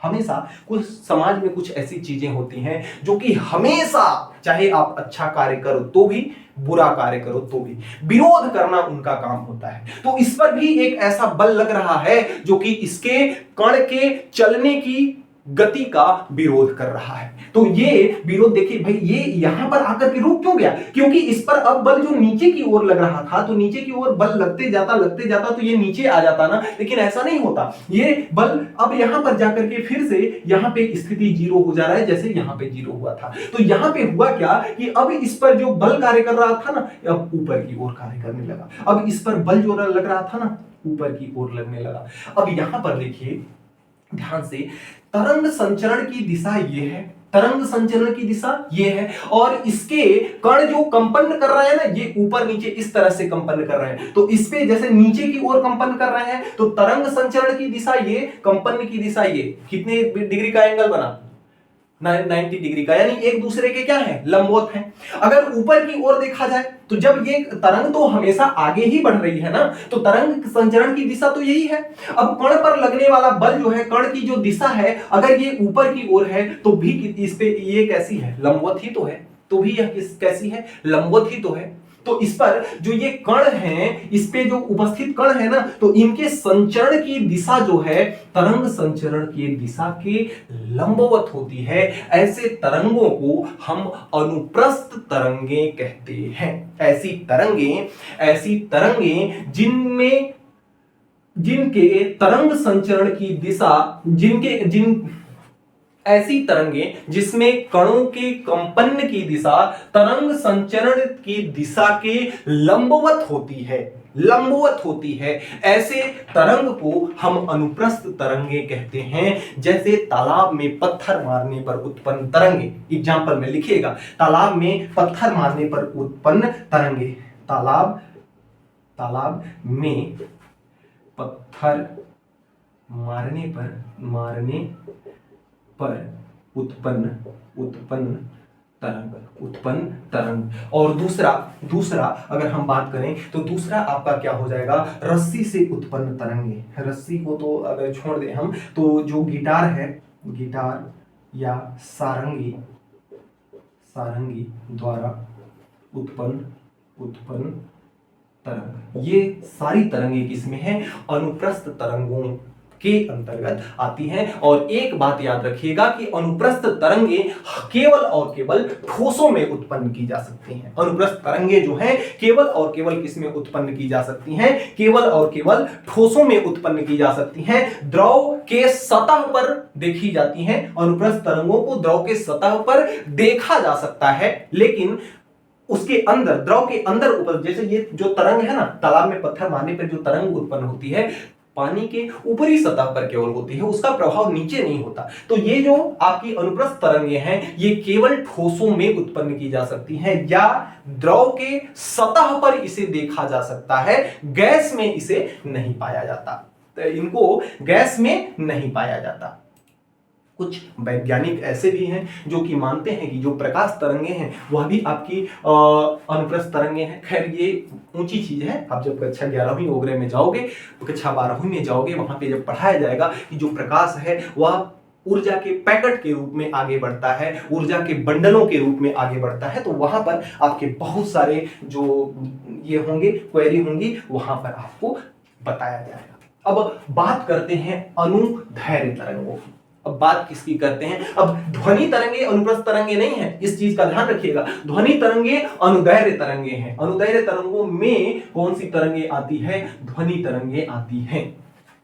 Speaker 1: हमेशा कुछ समाज में कुछ ऐसी चीजें होती हैं जो कि हमेशा, चाहे आप अच्छा कार्य करो तो भी, बुरा कार्य करो तो भी, विरोध करना उनका काम होता है। तो इस पर भी एक ऐसा बल लग रहा है जो कि इसके कण के चलने की गति का विरोध कर रहा है। तो ये विरोध देखिए भाई, ये यहां पर आकर के रुक क्यों गया? क्योंकि इस पर अब बल जो नीचे की ओर लग रहा था, तो नीचे की ओर बल लगते जाता तो ये नीचे आ जाता ना, लेकिन ऐसा नहीं होता। ये बल अब यहां पर जाकर के फिर से यहां पे स्थिति जीरो हो जा रहा है, जैसे यहां पे जीरो हुआ था। तो यहां पे हुआ क्या कि अब इस पर जो बल कार्य कर रहा था ना, अब ऊपर की ओर कार्य करने लगा। अब इस पर बल जो लग रहा था ना, ऊपर की ओर लगने लगा। अब यहां पर देखिए ध्यान से, तरंग संचरण की दिशा ये है, तरंग संचरण की दिशा ये है, और इसके कण जो कंपन कर रहे हैं ना, ये ऊपर नीचे इस तरह से कंपन कर रहे हैं। तो इस पे जैसे नीचे की ओर कंपन कर रहे हैं, तो तरंग संचरण की दिशा ये, कंपन की दिशा ये। कितने डिग्री का एंगल बना? 90 डिग्री का, यानी एक दूसरे के क्या है? लंबवत है। अगर ऊपर की ओर देखा जाए तो जब ये तरंग तो हमेशा आगे ही बढ़ रही है ना, तो तरंग संचरण की दिशा तो यही है। अब कण पर लगने वाला बल जो है, कण की जो दिशा है, अगर ये ऊपर की ओर है तो भी इस पे ये कैसी है? लंबवत ही तो है। तो भी यह कैसी है? लंबवत ही तो है। तो इस पर जो ये कण हैं, इस पे जो उपस्थित कण है ना, तो इनके संचरण की दिशा जो है, तरंग संचरण की दिशा के लंबवत होती है। ऐसे तरंगों को हम अनुप्रस्थ तरंगें कहते हैं। ऐसी तरंगें जिनके तरंग संचरण की दिशा, ऐसी तरंगें जिसमें कणों के कंपन की दिशा तरंग संचरण की दिशा के लंबवत होती है, ऐसे तरंग को हम अनुप्रस्थ तरंगे कहते हैं। जैसे तालाब में पत्थर मारने पर उत्पन्न तरंगे, एग्जाम्पल में लिखिएगा, तालाब में पत्थर मारने पर उत्पन्न तरंगे, तालाब में पत्थर मारने पर उत्पन्न तरंग। और दूसरा अगर हम बात करें तो दूसरा आपका क्या हो जाएगा? रस्सी से उत्पन्न तरंगे। रस्सी को तो अगर छोड़ दें हम, तो जो गिटार है, गिटार या सारंगी द्वारा उत्पन्न तरंग, ये सारी तरंगे किसमें हैं? अनुप्रस्थ तरंगों के अंतर्गत आती हैं। और एक बात याद रखिएगा कि अनुप्रस्थ तरंगे केवल और केवल ठोसों में उत्पन्न की जा सकती हैं। अनुप्रस्थ तरंगे जो हैं केवल और केवल किसमें उत्पन्न की जा सकती हैं? केवल और केवल ठोसों में उत्पन्न की जा सकती हैं। द्रव के सतह पर देखी जाती हैं। अनुप्रस्थ तरंगों को द्रव के सतह पर देखा जा सकता है, लेकिन उसके अंदर, द्रव के अंदर जैसे ये जो तरंग है ना, तालाब में पत्थर मारने पर जो तरंग उत्पन्न होती है, पानी के ऊपरी सतह पर केवल होती है, उसका प्रभाव नीचे नहीं होता। तो ये जो आपकी अनुप्रस्थ तरंगे हैं, ये केवल ठोसों में उत्पन्न की जा सकती हैं, या द्रव के सतह पर इसे देखा जा सकता है। गैस में इसे नहीं पाया जाता, तो इनको गैस में नहीं पाया जाता। कुछ वैज्ञानिक ऐसे भी हैं जो कि मानते हैं कि जो प्रकाश तरंगे हैं वह भी आपकी अनुप्रस्थ तरंगे हैं। खैर ये ऊंची चीज है, आप जब कक्षा 11वीं वगैरह में जाओगे, कक्षा 12वीं में जाओगे, वहां पे जब पढ़ाया जाएगा कि जो प्रकाश है वह ऊर्जा के पैकेट के रूप में आगे बढ़ता है, ऊर्जा के बंडलों के रूप में आगे बढ़ता है, तो वहां पर आपके बहुत सारे जो ये होंगे, क्वेरी होंगी, वहां पर आपको बताया जाएगा। अब बात करते हैं अनुदैर्घ्य तरंगों की। अब बात किसकी करते हैं? अब ध्वनि तरंगे अनुप्रस्थ तरंगे नहीं है, इस चीज का ध्यान रखिएगा। ध्वनि तरंगे अनुदैर्घ्य तरंगे हैं। अनुदैर्घ्य तरंगों में कौन सी तरंगे आती है? ध्वनि तरंगे आती हैं।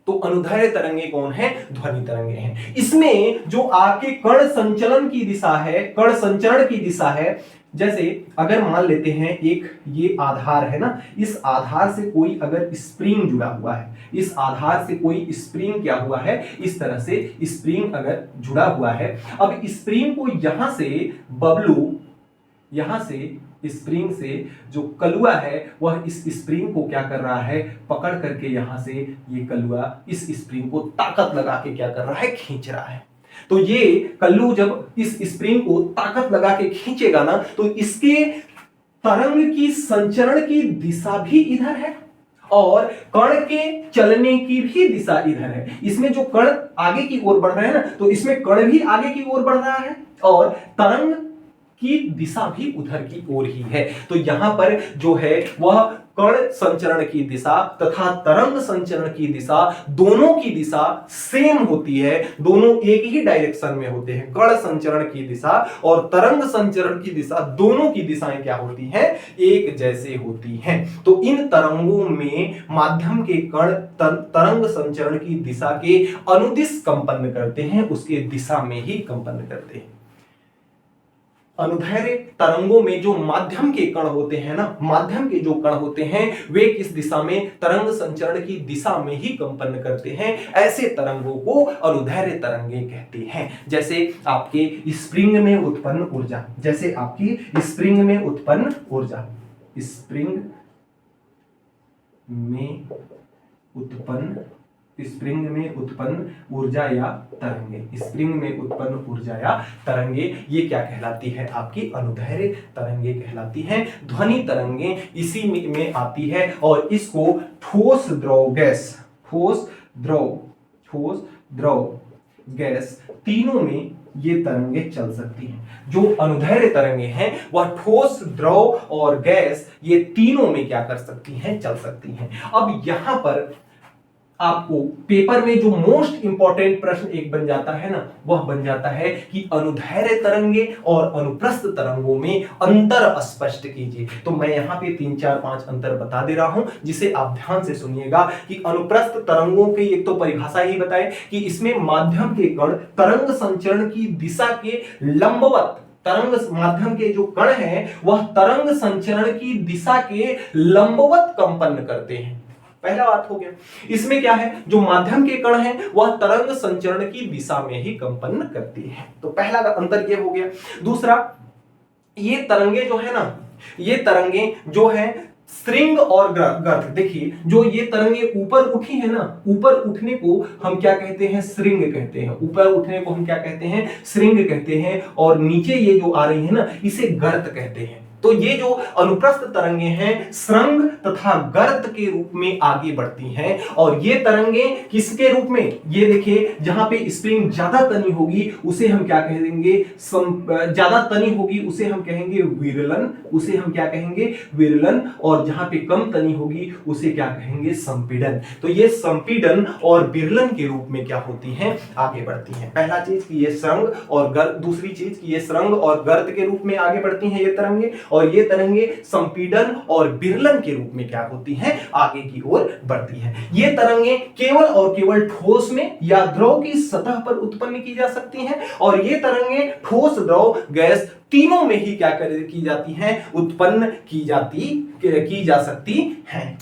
Speaker 1: तो अनुदैर्घ्य तरंगे कौन है? ध्वनि तरंगे हैं। इसमें जो आपके कण संचलन की दिशा है, कण संचरण की दिशा है, जैसे अगर मान लेते हैं एक ये आधार है ना, इस आधार से कोई अगर स्प्रिंग जुड़ा हुआ है, इस आधार से कोई स्प्रिंग क्या हुआ है, इस तरह से स्प्रिंग अगर जुड़ा हुआ है, अब स्प्रिंग को यहां से बबलू, यहां से स्प्रिंग से जो कलुआ है वह इस स्प्रिंग को क्या कर रहा है, पकड़ करके यहां से ये कलुआ इस स्प्रिंग को ताकत लगा के क्या कर रहा है, खींच रहा है। तो ये कल्लू जब इस स्प्रिंग को ताकत लगा के खींचेगा ना, तो इसके तरंग की संचरण की दिशा भी इधर है और कण के चलने की भी दिशा इधर है। इसमें जो कण आगे की ओर बढ़ रहे हैं ना, तो इसमें कण भी आगे की ओर बढ़ रहा है और तरंग की दिशा भी उधर की ओर ही है। तो यहां पर जो है वह कण संचरण की दिशा तथा तरंग संचरण की दिशा, दोनों की दिशा सेम होती है, दोनों एक ही डायरेक्शन में होते हैं। कण संचरण की दिशा और तरंग संचरण की दिशा, दोनों की दिशाएं क्या होती हैं, एक जैसे होती हैं। तो इन तरंगों में माध्यम के कण तरंग संचरण की दिशा के अनुदिश कंपन करते हैं, उसके दिशा में ही कंपन करते हैं। अनुदैर्घ्य तरंगों में जो माध्यम के कण होते हैं ना, माध्यम के जो कण होते हैं वे किस दिशा में, तरंग संचरण की दिशा में ही कंपन करते हैं। ऐसे तरंगों को अनुदैर्घ्य तरंगे कहते हैं। जैसे आपके स्प्रिंग में उत्पन्न ऊर्जा, जैसे आपकी स्प्रिंग में उत्पन्न ऊर्जा, स्प्रिंग में उत्पन्न ऊर्जा या तरंगे, स्प्रिंग में उत्पन्न ऊर्जा या तरंगे, ये क्या कहलाती है, आपकी अनुदैर्घ्य तरंगे कहलाती हैं। ध्वनि तरंगे इसी में आती है और इसको ठोस द्रव गैस, ठोस द्रव गैस, तीनों में ये तरंगे चल सकती हैं। जो अनुदैर्घ्य तरंगे हैं वह ठोस, द्रव और गैस, ये तीनों में क्या कर सकती हैं, चल सकती हैं। अब यहां पर आपको पेपर में जो मोस्ट इंपॉर्टेंट प्रश्न एक बन जाता है ना, वह बन जाता है कि अनुदैर्घ्य तरंगे और अनुप्रस्थ तरंगों में अंतर स्पष्ट कीजिए। तो मैं यहां पे 3 4 5 अंतर बता दे रहा हूं, जिसे आप ध्यान से सुनिएगा कि अनुप्रस्थ तरंगों की एक तो परिभाषा ही बताए कि इसमें माध्यम के कण तरंग संचरण की दिशा के लंबवत, तरंग माध्यम के जो कण हैं वह तरंग संचरण की दिशा के लंबवत कंपन करते हैं। पहला बात हो गया। इसमें क्या है, जो माध्यम के कण हैं वह तरंग संचरण की दिशा में ही कंपन करती है। तो पहला अंतर ये हो गया। दूसरा, ये तरंगे जो है ना, ये तरंगे जो है श्रृंग और गर्त, देखिए जो ये तरंगे ऊपर उठी है ना, ऊपर उठने को हम क्या कहते हैं, श्रृंग कहते हैं। ऊपर उठने को हम क्या कहते हैं, श्रृंग कहते हैं। और नीचे ये जो आ रही है ना, इसे गर्त कहते हैं। तो ये जो अनुप्रस्थ तरंगे हैं श्रृंग तथा गर्त के रूप में आगे बढ़ती हैं। और ये तरंगे किसके रूप में, ये देखिए जहां पे स्प्रिंग ज्यादा तनी होगी उसे हम क्या कहेंगे, ज्यादा तनी होगी उसे हम कहेंगे विरलन, उसे हम क्या कहेंगे, विरलन। और जहां पे कम तनी होगी उसे क्या कहेंगे, संपीड़न। तो ये संपीड़न और विरलन के रूप में क्या होती हैं, आगे बढ़ती हैं। पहला चीज कि ये श्रृंग और गर्त, दूसरी चीज कि ये श्रृंग और गर्त के रूप में आगे बढ़ती हैं ये तरंगे। और ये तरंगे संपीड़न और विरलन के रूप में क्या होती हैं, आगे की ओर बढ़ती हैं। ये तरंगे केवल और केवल ठोस में या द्रव की सतह पर उत्पन्न की जा सकती हैं। और ये तरंगे ठोस, द्रव, गैस तीनों में ही क्या की जाती हैं, उत्पन्न की जा सकती हैं।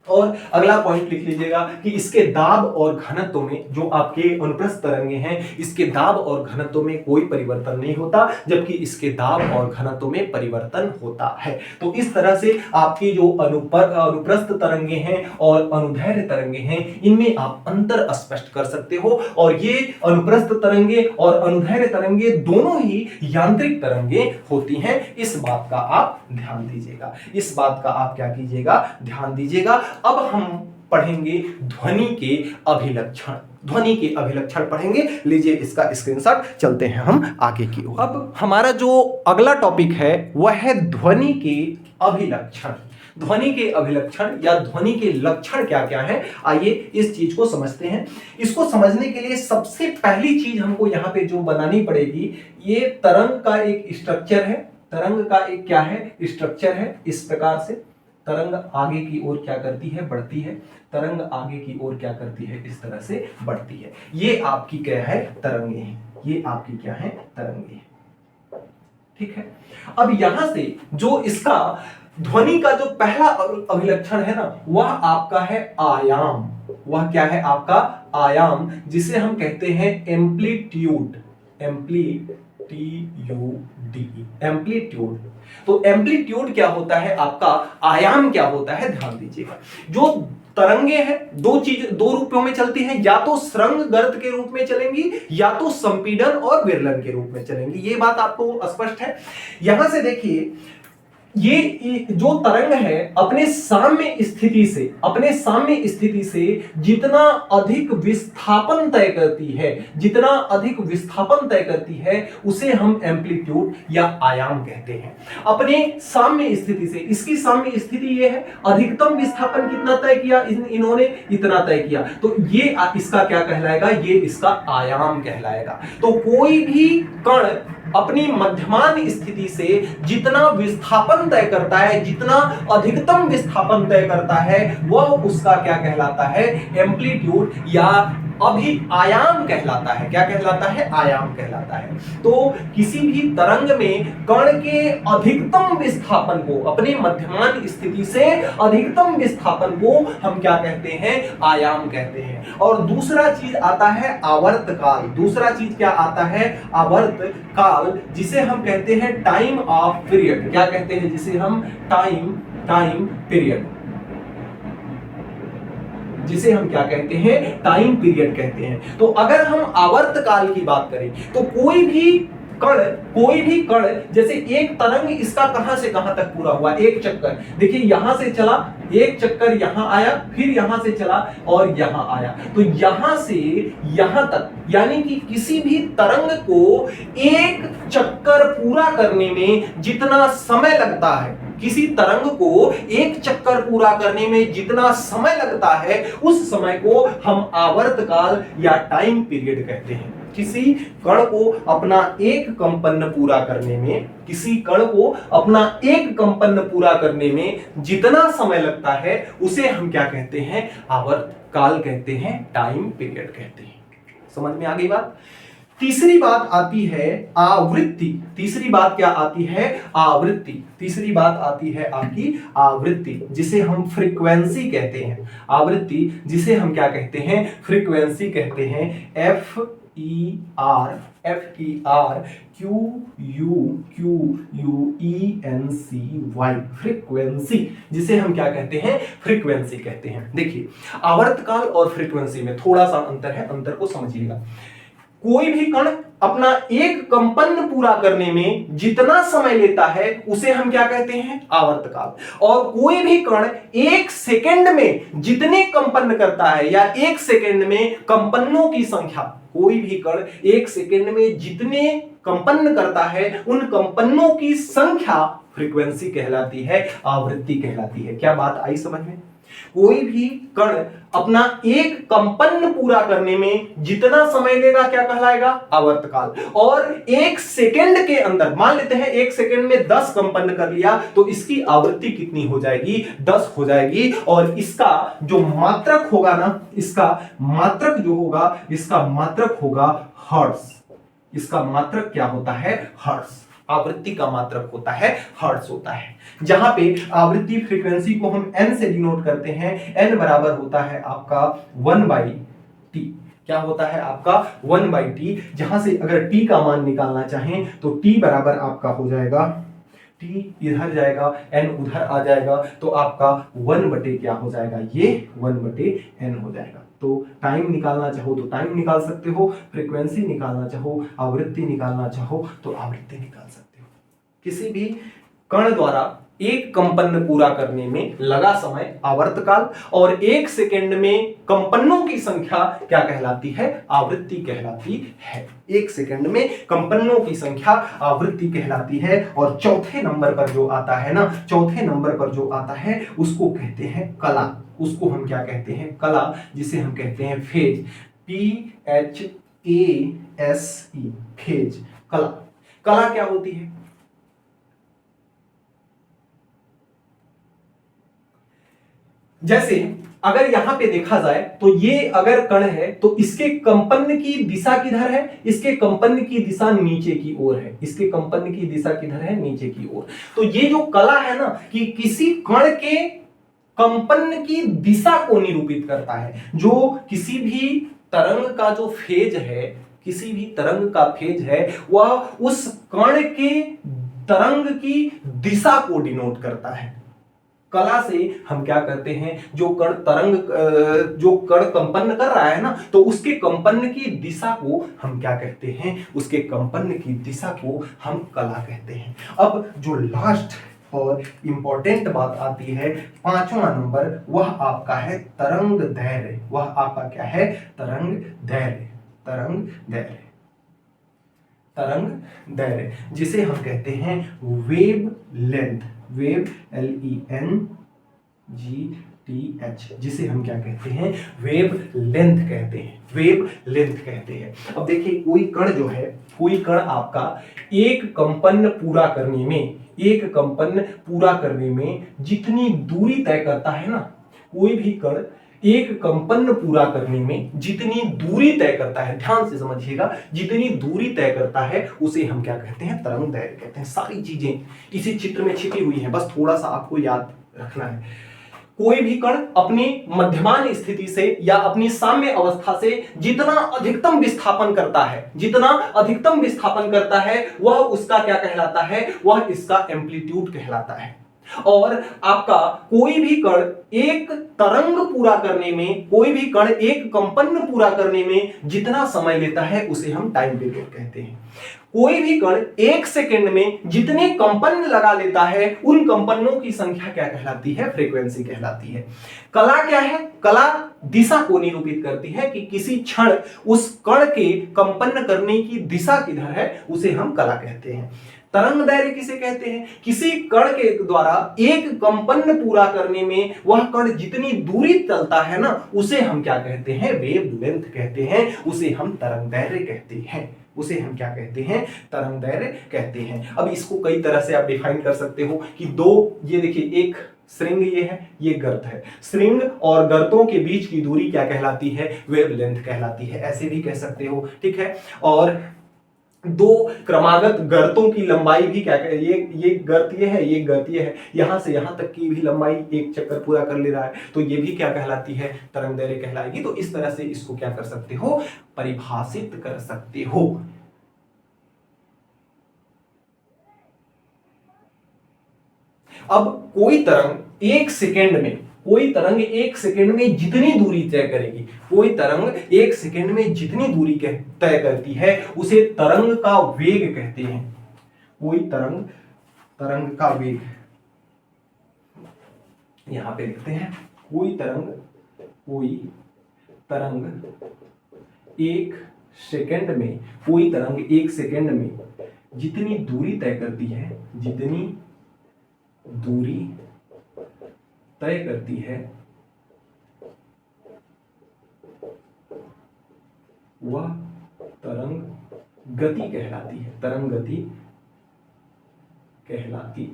Speaker 1: और अगला पॉइंट लिख लीजिएगा कि इसके दाब और घनत्व में, जो आपके अनुप्रस्थ तरंगे हैं, इसके दाब और घनत्व में कोई परिवर्तन नहीं होता, जबकि इसके दाब और घनत्व में परिवर्तन होता है। तो इस तरह से आपकी जो अनुप्रस्थ तरंगे हैं और अनुदैर्घ्य तरंगे हैं, इनमें आप अंतर स्पष्ट कर सकते हो। और ये अनुप्रस्थ तरंगे और अनुदैर्घ्य तरंगे दोनों ही यांत्रिक तरंगे होती हैं। इस बात का आप ध्यान दीजिएगा, इस बात का आप क्या कीजिएगा, ध्यान दीजिएगा। अब हम पढ़ेंगे ध्वनि के अभिलक्षण, ध्वनि के अभिलक्षण पढ़ेंगे। लीजिए इसका स्क्रीनशॉट, चलते हैं हम आगे की ओर। अब हमारा जो अगला टॉपिक है वह है ध्वनि के अभिलक्षण। ध्वनि के अभिलक्षण या ध्वनि के लक्षण क्या क्या है, आइए इस चीज को समझते हैं। इसको समझने के लिए सबसे पहली चीज हमको यहाँ पे जो बनानी पड़ेगी, ये तरंग का एक स्ट्रक्चर है, तरंग का एक क्या है, स्ट्रक्चर है। इस प्रकार से तरंग आगे की ओर क्या करती है, बढ़ती है। तरंग आगे की ओर क्या करती है, इस तरह से बढ़ती है। ये आपकी क्या है, तरंगे हैं, ये आपकी क्या है, तरंगे हैं। ठीक है। अब यहां से जो इसका ध्वनि का जो पहला अभिलक्षण है ना, वह आपका है आयाम। वह क्या है, आपका आयाम, जिसे हम कहते हैं एम्पलीट्यूड, एम्पलीट्यूड। तो एम्पलीट्यूड क्या होता है आपका, आयाम क्या होता है, ध्यान दीजिएगा। जो तरंगे हैं, दो रूपों में चलती हैं, या तो स्रंग गर्त के रूप में चलेंगी, या तो संपीड़न और विरलन के रूप में चलेंगी। ये बात आपको स्पष्ट है। यहां से देखिए, ये जो तरंग है अपने साम्य स्थिति से जितना अधिक विस्थापन तय करती है, जितना अधिक विस्थापन तय करती है, उसे हम एम्पलीट्यूड या आयाम कहते हैं। अपने साम्य स्थिति से, इसकी साम्य स्थिति ये है, अधिकतम विस्थापन कितना तय किया इन्होंने, इतना तय किया, तो ये इसका क्या कहलाएगा, ये इसका आयाम कहलाएगा। तो कोई भी कण अपनी मध्यमान स्थिति से जितना विस्थापन तय करता है, जितना अधिकतम विस्थापन तय करता है, वह उसका क्या कहलाता है, एम्पलीट्यूड या अभी आयाम कहलाता है। क्या कहलाता है, आयाम कहलाता है। तो किसी भी तरंग में कण के अधिकतम विस्थापन को, अपनी मध्यमान स्थिति से अधिकतम विस्थापन को हम क्या कहते हैं, आयाम कहते हैं। और दूसरा चीज आता है आवर्त काल। दूसरा चीज क्या आता है, आवर्त काल, जिसे हम कहते हैं टाइम ऑफ पीरियड। क्या कहते हैं, जिसे हम टाइम पीरियड, जिसे हम क्या कहते हैं, टाइम पीरियड कहते हैं। तो अगर हम आवर्त काल की बात करें, तो कोई भी कण जैसे एक तरंग इसका कहां से कहां तक पूरा हुआ, एक चक्कर, देखिए यहां से चला, एक चक्कर यहां आया, फिर यहां से चला और यहां आया, तो यहां से यहां तक, यानी कि किसी भी तरंग को एक चक्कर पूरा करने में जितना समय लगता है, किसी तरंग को एक चक्कर पूरा करने में जितना समय लगता है, उस समय को हम आवर्त काल या टाइम पीरियड कहते हैं। किसी कण को अपना एक कंपन पूरा करने में, किसी कण को अपना एक कंपन पूरा करने में जितना समय लगता है, उसे हम क्या कहते हैं, आवर्त काल कहते हैं, टाइम पीरियड कहते हैं। समझ में आ गई बात। तीसरी बात आती है आवृत्ति। तीसरी बात क्या आती है, आवृत्ति। तीसरी बात आती है आपकी आवृत्ति, जिसे हम फ्रीक्वेंसी कहते हैं। आवृत्ति, जिसे हम क्या कहते हैं, फ्रीक्वेंसी कहते हैं। FERQUENCY, फ्रीक्वेंसी, जिसे हम क्या कहते हैं, फ्रीक्वेंसी कहते हैं। देखिए, आवर्तकाल और फ्रीक्वेंसी में थोड़ा सा अंतर है, अंतर को समझिएगा। कोई भी कण अपना एक कंपन पूरा करने में जितना समय लेता है, उसे हम क्या कहते हैं, आवर्तकाल। और कोई भी कण एक सेकंड में जितने कंपन करता है, या एक सेकंड में कंपनों की संख्या, कोई भी कण एक सेकंड में जितने कंपन करता है, उन कंपनों की संख्या फ्रीक्वेंसी कहलाती है, आवृत्ति कहलाती है। क्या बात आई समझ में। कोई भी कण अपना एक कंपन पूरा करने में जितना समय लेगा, क्या कहलाएगा, आवर्तकाल। और एक सेकंड के अंदर, मान लेते हैं एक सेकंड में 10 कंपन कर लिया, तो इसकी आवृत्ति कितनी हो जाएगी, 10 हो जाएगी। और इसका जो मात्रक होगा ना, इसका मात्रक जो होगा, इसका मात्रक होगा हर्ट्ज। इसका मात्रक क्या होता है, हर्ट्ज। आवृत्ति का मात्रक होता है हर्ट्ज होता है। जहां पे आवृत्ति फ्रीक्वेंसी को हम n से डिनोट करते हैं, n बराबर होता है आपका 1/t। क्या होता है आपका 1/t, जहां से अगर t का मान निकालना चाहें तो t बराबर आपका हो जाएगा, t इधर जाएगा n उधर आ जाएगा, तो आपका 1 बटे क्या हो जाएगा, ये 1/n हो जाएगा। तो टाइम निकालना चाहो तो टाइम निकाल सकते हो, फ्रीक्वेंसी निकालना चाहो, आवृत्ति निकालना चाहो तो आवृत्ति निकाल सकते हो। किसी भी कण द्वारा एक कंपन पूरा करने में लगा समय आवर्तकाल, और 1 सेकंड में कंपनों की संख्या क्या कहलाती है, आवृत्ति कहलाती है। 1 सेकंड में कंपनों की संख्या आवृत्ति कहलाती है। और चौथे नंबर पर जो आता है ना, चौथे नंबर पर जो आता है उसको कहते हैं कला। उसको हम क्या कहते हैं, कला, जिसे हम कहते हैं फेज, PHASE, फेज, कला। कला क्या होती है, जैसे अगर यहां पे देखा जाए तो ये अगर कण है तो इसके कंपन की दिशा किधर है, इसके कंपन की दिशा नीचे की ओर है, इसके कंपन की दिशा किधर है, नीचे की ओर। तो ये जो कला है ना, कि किसी कण के कंपन की दिशा को निरूपित करता है। जो किसी भी तरंग का जो फेज है, किसी भी तरंग का फेज है, वह उस कण के तरंग की दिशा को डिनोट करता है। कला से हम क्या करते हैं, जो कण तरंग, जो कण कंपन कर रहा है ना, तो उसके कंपन की दिशा को हम क्या कहते हैं, उसके कंपन की दिशा को हम कला कहते हैं। अब जो लास्ट और इंपॉर्टेंट बात आती है, 5वां नंबर, वह आपका है तरंग दैर्घ्य। वह आपका क्या है, तरंग दैर्घ्य, तरंग दैर्घ्य, तरंग दैर्घ्य, जिसे हम कहते हैं वेव लेंथ, वेव LENGTH, जिसे हम क्या कहते हैं, वेव लेंथ कहते हैं, वेव लेंथ कहते हैं। अब देखिए, कोई कण जो है, कोई कण आपका एक कंपन पूरा करने में, एक कंपन पूरा करने में जितनी दूरी तय करता है ना, कोई भी कण एक कंपन पूरा करने में जितनी दूरी तय करता है, ध्यान से समझिएगा, जितनी दूरी तय करता है उसे हम क्या कहते हैं, तरंग दैर्घ्य कहते हैं। सारी चीजें इसी चित्र में छिपी हुई हैं, बस थोड़ा सा आपको याद रखना है। कोई भी कण अपनी मध्यमान स्थिति से या अपनी साम्य अवस्था से जितना अधिकतम विस्थापन करता है, जितना अधिकतम विस्थापन करता है, वह उसका क्या कहलाता है, वह इसका एम्पलीट्यूड कहलाता है। और आपका कोई भी कण एक तरंग पूरा करने में, कोई भी कण एक कंपन पूरा करने में जितना समय लेता है उसे हम टाइम पीरियड कहते हैं। कोई भी कण 1 सेकंड में जितने कंपन लगा लेता है, उन कंपनों की संख्या क्या कहलाती है, फ्रीक्वेंसी कहलाती है। कला क्या है, कला दिशा को निरूपित करती है कि किसी क्षण उस कण के कंपन करने की दिशा किधर है, उसे हम कला कहते हैं। तरंग दैर्घ्य किसे कहते हैं, किसी कण के द्वारा एक कंपन पूरा करने में वह कण जितनी दूरी चलता है ना, उसे हम क्या कहते हैं, वेव लेंथ कहते हैं, उसे हम तरंग दैर्घ्य कहते हैं, उसे हम क्या कहते हैं, तरंग दैर्घ्य कहते हैं। अब इसको कई तरह से आप डिफाइन कर सकते हो कि दो, ये देखिए, एक श्रृंग ये है, ये गर्त है, श्रृंग और गर्तों के बीच की दूरी क्या कहलाती है, वेव लेंथ कहलाती है, ऐसे भी कह सकते हो, ठीक है। और दो क्रमागत गर्तों की लंबाई भी क्या, ये गर्त ये है, ये गर्त ये है, यहां से यहां तक की भी लंबाई एक चक्कर पूरा कर ले रहा है, तो ये भी क्या कहलाती है, तरंग दैर्घ्य कहलाएगी। तो इस तरह से इसको क्या कर सकते हो, परिभाषित कर सकते हो। अब कोई तरंग 1 सेकेंड में, कोई तरंग 1 सेकेंड में जितनी दूरी तय करेगी, कोई तरंग 1 सेकेंड में जितनी दूरी तय करती है उसे तरंग का वेग कहते हैं। कोई तरंग, तरंग का वेग यहां पे लिखते हैं, कोई तरंग, कोई तरंग 1 सेकेंड में, कोई तरंग 1 सेकेंड में जितनी दूरी तय करती है, जितनी दूरी तय करती है, वह तरंग गति कहलाती है, तरंग गति कहलाती है।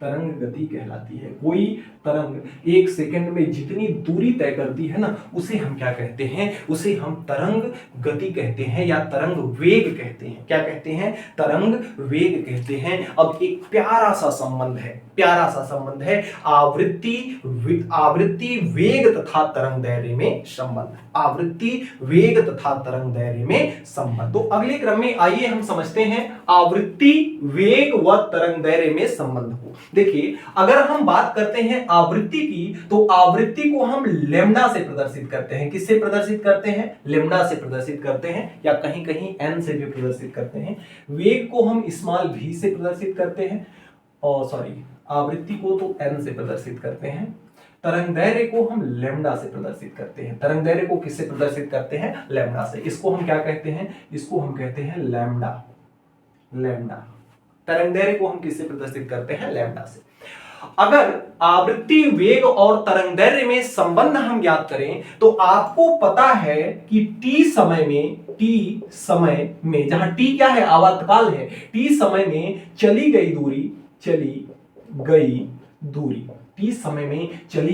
Speaker 1: तरंग गति कहलाती है। कोई तरंग 1 सेकंड में जितनी दूरी तय करती है ना, उसे हम क्या कहते हैं, उसे हम तरंग गति कहते हैं या तरंग वेग कहते हैं। क्या कहते हैं, तरंग वेग कहते हैं। अब एक प्यारा सा संबंध है आवृत्ति वेग तथा तरंग दैर्ध्य में संबंध। आवृत्ति वेग तथा तरंग दैर्ध्य में संबंध। तो अगले क्रम में आइए हम समझते हैं आवृत्ति वेग व तरंग दैर्ध्य में संबंध को। देखिए, अगर हम बात करते हैं आवृत्ति की, तो आवृत्ति को हम लेम्डा से प्रदर्शित करते हैं। किससे प्रदर्शित करते हैं, लेम्डा से प्रदर्शित करते हैं, या कहीं कहीं एन से भी प्रदर्शित करते हैं। वेग को हम स्मॉल v से प्रदर्शित करते हैं, और सॉरी, आवृत्ति को तो एन से प्रदर्शित करते हैं। तरंग दैर्ध्य को हम लेम्डा से प्रदर्शित करते हैं। तरंग दैर्ध्य को किससे प्रदर्शित करते हैं, लेम्डा से। इसको हम क्या कहते हैं, इसको हम कहते हैं लैम्डा। तरंग दैर्ध्य को हम किससे प्रदर्शित करते हैं, लैम्डा से। अगर आवृत्ति वेग और तरंग दैर्ध्य में संबंध हम ज्ञात करें, तो आपको पता है कि t समय में जहां t क्या है, आवर्तकाल है, t समय में चली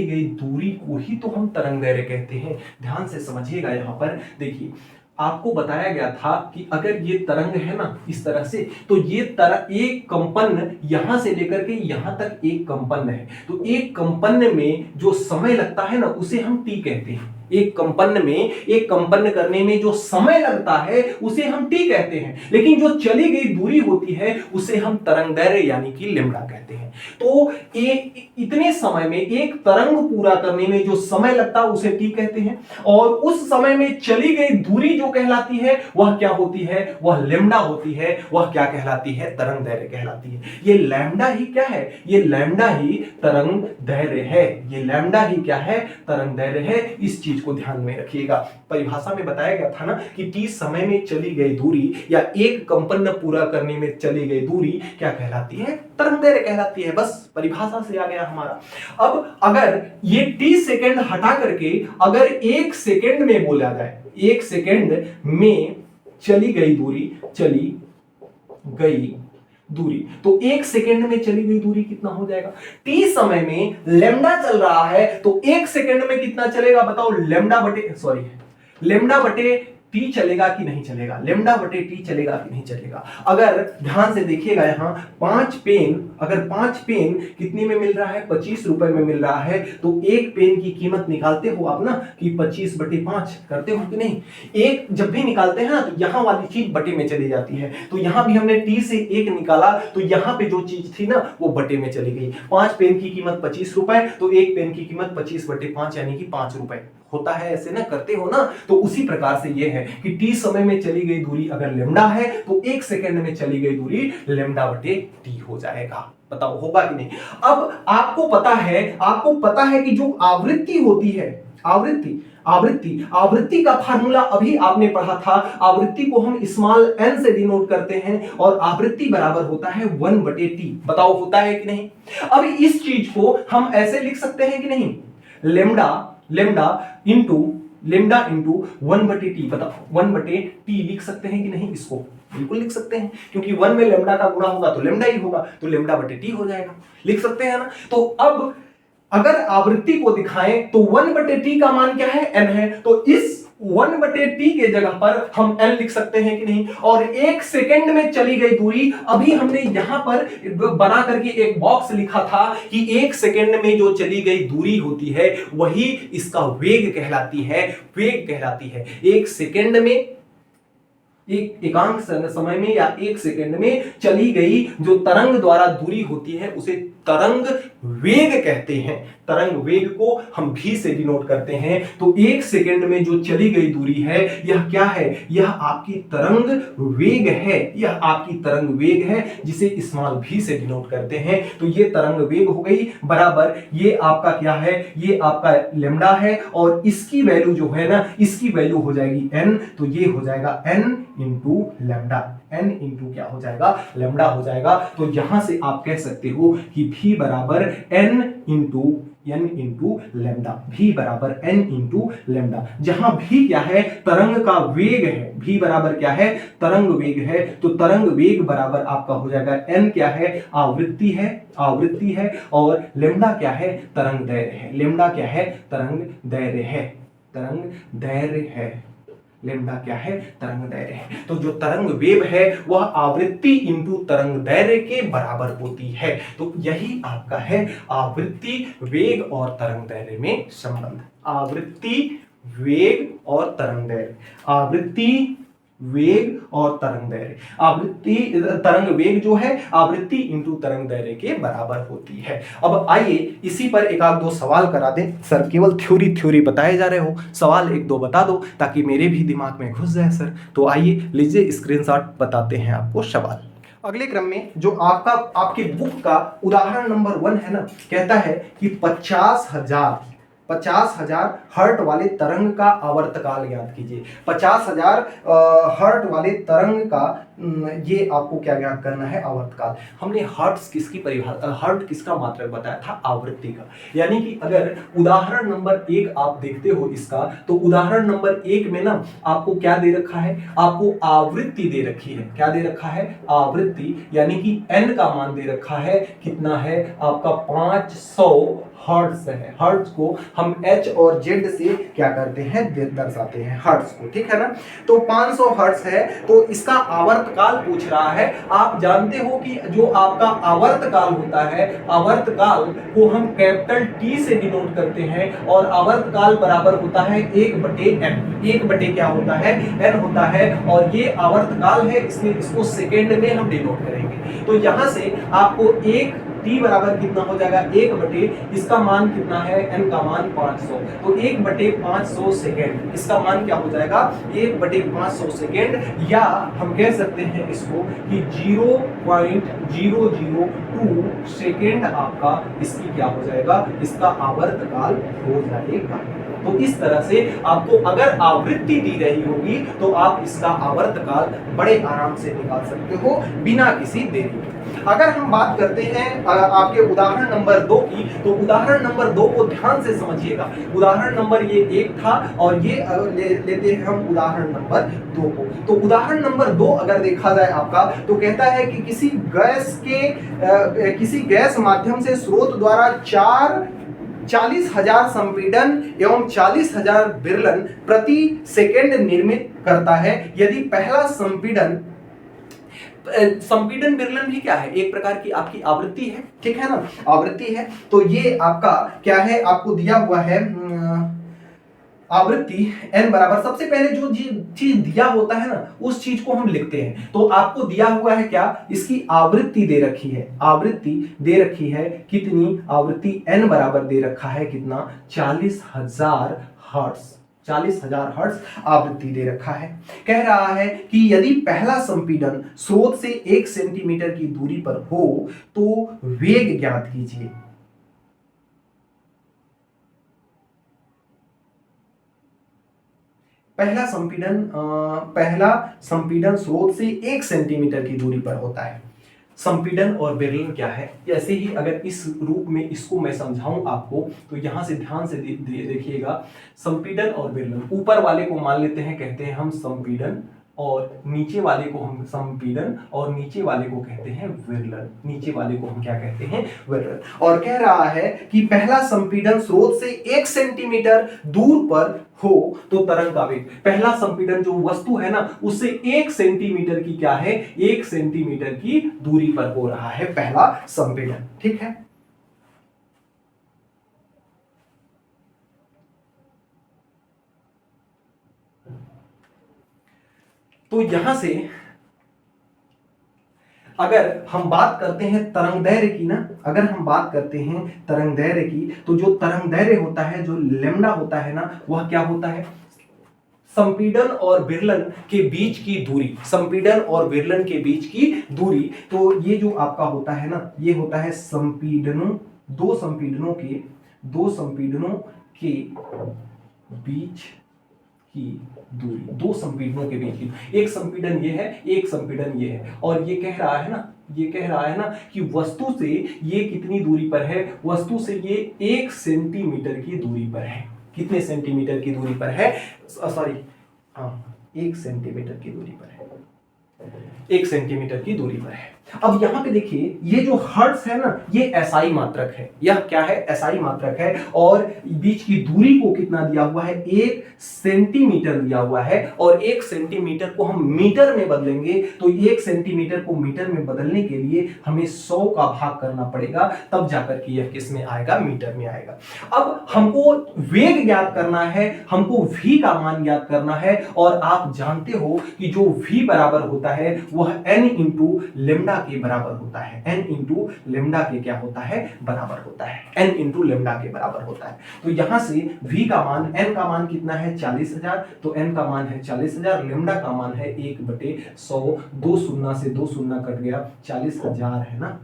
Speaker 1: गई दूरी को ही तो हम तरंग दैर्ध्य कहते हैं। ध्यान से समझिएगा। यहां पर देखिए, आपको बताया गया था कि अगर ये तरंग है ना इस तरह से, तो ये एक कंपन यहां से लेकर के यहां तक एक कंपन है। तो एक कंपन में जो समय लगता है ना, उसे हम टी कहते हैं। एक कंपन करने में जो समय लगता है उसे हम टी कहते हैं। लेकिन जो चली गई दूरी होती है उसे हम तरंग दैर्ध्य यानी कि लेम्डा कहते हैं। तो इतने समय में एक तरंग पूरा करने में जो समय लगता है उसे टी कहते हैं, और उस समय में चली गई दूरी जो कहलाती है वह क्या होती है, वह लेम्डा होती है। वह क्या कहलाती है, तरंग दैर्ध्य कहलाती है। ये लैम्डा ही क्या है, ये लैम्डा ही तरंग दैर्ध्य है। ये लैम्डा ही क्या है, तरंग दैर्ध्य है। इस चीज को ध्यान में रखिएगा। परिभाषा में बताया गया था ना कि t समय में चली गई दूरी या एक कंपन पूरा करने में चली गई दूरी क्या कहलाती है, तरंग दैर्ध्य कहलाती है। बस परिभाषा से आ गया हमारा। अब अगर ये t सेकंड हटा करके अगर 1 सेकंड में बोला जाए, 1 सेकंड में चली गई दूरी, तो 1 सेकंड में चली गई दूरी कितना हो जाएगा। t समय में लेम्डा चल रहा है, तो 1 सेकंड में कितना चलेगा बताओ, लेम्डा बटे टी चलेगा कि नहीं चलेगा, लेम्डा बटे टी चलेगा कि नहीं चलेगा। अगर ध्यान से देखिएगा, यहाँ 5 पेन कितने में मिल रहा है, 25 रुपए में मिल रहा है। तो एक पेन की कीमत निकालते हो आप ना कि 25/5 करते हो कि नहीं। एक जब भी निकालते हैं ना, तो यहाँ वाली चीज बटे में चली जाती है। तो यहाँ भी हमने टी से 1 निकाला, तो यहाँ पे जो चीज थी ना वो बटे में चली गई। 5 पेन की कीमत 25 रुपए, तो एक पेन की कीमत 25/5 यानी कि 5 रुपए होता है। ऐसे ना करते हो ना, तो उसी प्रकार से ये है कि टी समय में चली गई दूरी अगर लेम्डा है, तो 1 सेकंड में चली गई दूरी लेम्डा बटे टी हो जाएगा। बताओ होगा कि नहीं। अब आपको पता है कि जो आवृत्ति होती है, आवृत्ति का फार्मूला अभी आपने पढ़ा था। आवृत्ति को हम स्मॉल n से डिनोट करते हैं, और आवृत्ति बराबर होता है 1/t। बताओ होता है कि नहीं। अब इस चीज को हम ऐसे लिख सकते हैं कि नहीं, लेम्डा इंटू 1/t। बताओ 1/t लिख सकते हैं कि नहीं। इसको बिल्कुल लिख सकते हैं, क्योंकि 1 में लेम्डा का गुणा होगा तो लेम्डा ही होगा, तो लेम्डा बटे टी हो जाएगा। लिख सकते हैं ना। तो अब अगर आवृत्ति को दिखाएं तो 1/t का मान क्या है, n है। तो इस 1/t के जगह पर हम n लिख सकते हैं कि नहीं। और 1 सेकंड में चली गई दूरी, अभी हमने यहां पर बना करके एक बॉक्स लिखा था कि 1 सेकंड में जो चली गई दूरी होती है वही इसका वेग कहलाती है। 1 सेकंड में, एक एकांक समय में या 1 सेकंड में चली गई जो तरंग द्वारा दूरी होती है उसे तरंग वेग कहते हैं। तरंग वेग को हम v से डिनोट करते हैं। तो 1 सेकंड में जो चली गई दूरी है यह क्या है, यह आपकी तरंग वेग है, जिसे स्मॉल v से डिनोट करते हैं। तो ये तरंग वेग हो गई बराबर, ये आपका क्या है, ये आपका लेम्डा है, और इसकी वैल्यू जो है ना, इसकी वैल्यू हो जाएगी n। तो ये हो जाएगा n into lambda, n into क्या हो जाएगा, लेम्डा हो जाएगा। तो यहां से आप कह सकते हो कि v बराबर n into N into lambda, भी बराबर एन इंटू लेमडा, जहां भी क्या है तरंग का वेग है, भी बराबर क्या है तरंग वेग है, तो तरंग वेग बराबर आपका हो जाएगा एन क्या है आवृत्ति है, आवृत्ति है, और लेमडा क्या है तरंग दैर्घ्य है, लेमडा क्या है तरंग दैर्घ्य है, तरंग दैर्घ्य है, लेमडा क्या है तरंग दैर्घ्य है। तो जो तरंग वेव है वह आवृत्ति इंटू तरंग दैर्घ्य के बराबर होती है। तो यही आपका है आवृत्ति वेग और तरंग दैर्घ्य में संबंध, आवृत्ति वेग और तरंग दैर्घ्य, आवृत्ति वेग और तरंग दैर्घ्य, आवृत्ति तरंग वेग जो है आवृत्ति इंटू तरंग दैर्घ्य के बराबर होती है। अब आइए इसी पर एक आध दो सवाल करा दें। सर केवल थ्योरी थ्योरी बताए जा रहे हो, सवाल एक दो बता दो ताकि मेरे भी दिमाग में घुस जाए सर। तो आइए लीजिए स्क्रीनशॉट बताते हैं आपको सवाल। अगले क्रम में जो आपका आपके बुक का उदाहरण नंबर 1 है ना, कहता है कि 50,000 हर्ट वाले तरंग का आवर्तकाल ज्ञात कीजिए। 50,000 हर्ट वाले तरंग का ये आपको क्या ज्ञात करना है आवर्तकाल। हमने हर्ट्स किसकी परिभाषा, हर्ट किसका मात्रक बताया था आवृत्ति का। यानी कि अगर उदाहरण नंबर 1 आप देखते हो इसका, तो उदाहरण नंबर 1 में ना आपको क्या दे रखा है, आपको आवृत्ति दे रखी है, क्या दे रखा है आवृत्ति, यानी कि n का मान दे रखा है, कितना है आपका 500 हर्ट्ज है। हर्ट्ज को हम H और Z से क्या करते हैं दर्शाते हैं हर्ट्ज को, ठीक है ना। तो 500 हर्ट्ज है, तो इसका आवर्तकाल पूछ रहा है। आप जानते हो कि जो आपका आवर्तकाल होता है, आवर्तकाल को हम कैपिटल T से डिनोट करते हैं, और आवर्तकाल बराबर होता है 1/n, 1 क्या होता है n होता है, और ये आवर्तकाल है इसलिए इसको सेकेंड में हम डिनोट करेंगे। तो यहां से आपको एक T बराबर कितना हो जाएगा 1 इसका मान कितना है n का मान 500, तो 1/500 सेकेंड, इसका मान क्या हो जाएगा 1/500 सेकेंड, या हम कह सकते हैं इसको कि 0.002 सेकेंड आपका इसकी क्या हो जाएगा, इसका आवर्तकाल हो जाएगा। तो इस तरह से आपको अगर आवृत्ति दी रही होगी तो आप इसका आवर्तकाल बड़े आराम से निकाल सकते हो बिना किसी देरी के। अगर हम बात करते हैं आपके उदाहरण नंबर 2 की, तो उदाहरण नंबर 2 को ध्यान से समझिएगा। उदाहरण नंबर ये 1 था, और ये लेते हैं हम उदाहरण नंबर 2 को। तो उदाहरण नंबर 2 अगर देखा जाए आपका, तो कहता है कि किसी गैस माध्यम से स्रोत द्वारा 40,000 संपीड़न एवं 40,000 विरलन प्रति सेकेंड निर्मित करता है। यदि पहला संपीड़न विरलन भी क्या है, एक प्रकार की आपकी आवृत्ति है, ठीक है ना, आवृत्ति है। तो ये आपका क्या है, आपको दिया हुआ है आवृत्ति n बराबर, सबसे पहले जो चीज दिया होता है ना उस चीज को हम लिखते हैं। तो आपको दिया हुआ है क्या, इसकी आवृत्ति दे रखी है, आवृत्ति दे रखी है कितनी, आवृत्ति n बराबर दे रखा है कितना 40,000 हर्ट्ज, 40,000 हर्ट्ज आवृत्ति दे रखा है। कह रहा है कि यदि पहला संपीड़न स्रोत से 1 सेंटीमीटर की दूरी पर हो तो वेग ज्ञात कीजिए। पहला संपीड़न स्रोत से 1 सेंटीमीटर की दूरी पर होता है। संपीड़न और विरलन क्या है, ऐसे ही अगर इस रूप में इसको मैं समझाऊं आपको, तो यहां से ध्यान से देखिएगा। संपीड़न और विरलन, ऊपर वाले को मान लेते हैं कहते हैं हम संपीड़न, और नीचे वाले को हम संपीड़न, और नीचे वाले को कहते हैं विरलन, नीचे वाले को हम क्या कहते हैं विरलन। और कह रहा है कि पहला संपीड़न स्रोत से 1 सेंटीमीटर दूर पर हो तो तरंग का वेग, पहला संपीड़न जो वस्तु है ना उससे 1 सेंटीमीटर की क्या है, 1 सेंटीमीटर की दूरी पर हो रहा है पहला संपीड़न, ठीक है। तो यहां से अगर हम बात करते हैं तरंग दैर्घ्य की ना, अगर हम बात करते हैं तरंग दैर्घ्य की, तो जो तरंग दैर्घ्य होता है, जो लेमडा होता है ना, वह क्या होता है, संपीड़न और विरलन के बीच की दूरी, संपीड़न और विरलन के बीच की दूरी। तो ये जो आपका होता है ना, ये होता है दो संपीड़नों के बीच की दूरी, दो संपीड़नों के बीच की, एक संपीड़न ये है, एक संपीड़न ये है, और ये कह रहा है ना, ये कह रहा है ना कि वस्तु से ये कितनी दूरी पर है, वस्तु से ये 1 सेंटीमीटर की दूरी पर है। कितने सेंटीमीटर की दूरी पर है, सॉरी हाँ 1 सेंटीमीटर की दूरी पर है, 1 सेंटीमीटर की दूरी पर है। अब यहां पे देखिए ये जो हर्ट्ज है ना, ये एसआई मात्रक है, यह क्या है, एसआई मात्रक है, और बीच की दूरी को कितना दिया हुआ है, 1 सेंटीमीटर दिया हुआ है, और 1 सेंटीमीटर को हम मीटर में बदलेंगे तो 1 सेंटीमीटर को मीटर में बदलने के लिए हमें 100 का भाग करना पड़ेगा, तब जाकर के यह किस में आएगा, मीटर में आएगा। अब हमको वेग ज्ञात करना है, हमको v का मान ज्ञात करना है, और आप जानते हो कि जो v बराबर होता है वह n इंटू लेमडा के बराबर होता है, n इंटू लेमडा के क्या होता है, बराबर होता है, n इंटू लेमडा के बराबर होता है। तो यहां से v का मान, n का मान कितना है 40,000, तो n का मान है 40,000, लेमडा का मान है 1/100, 2 शून्य से 2 शून्य कट गया, 40,000 है ना,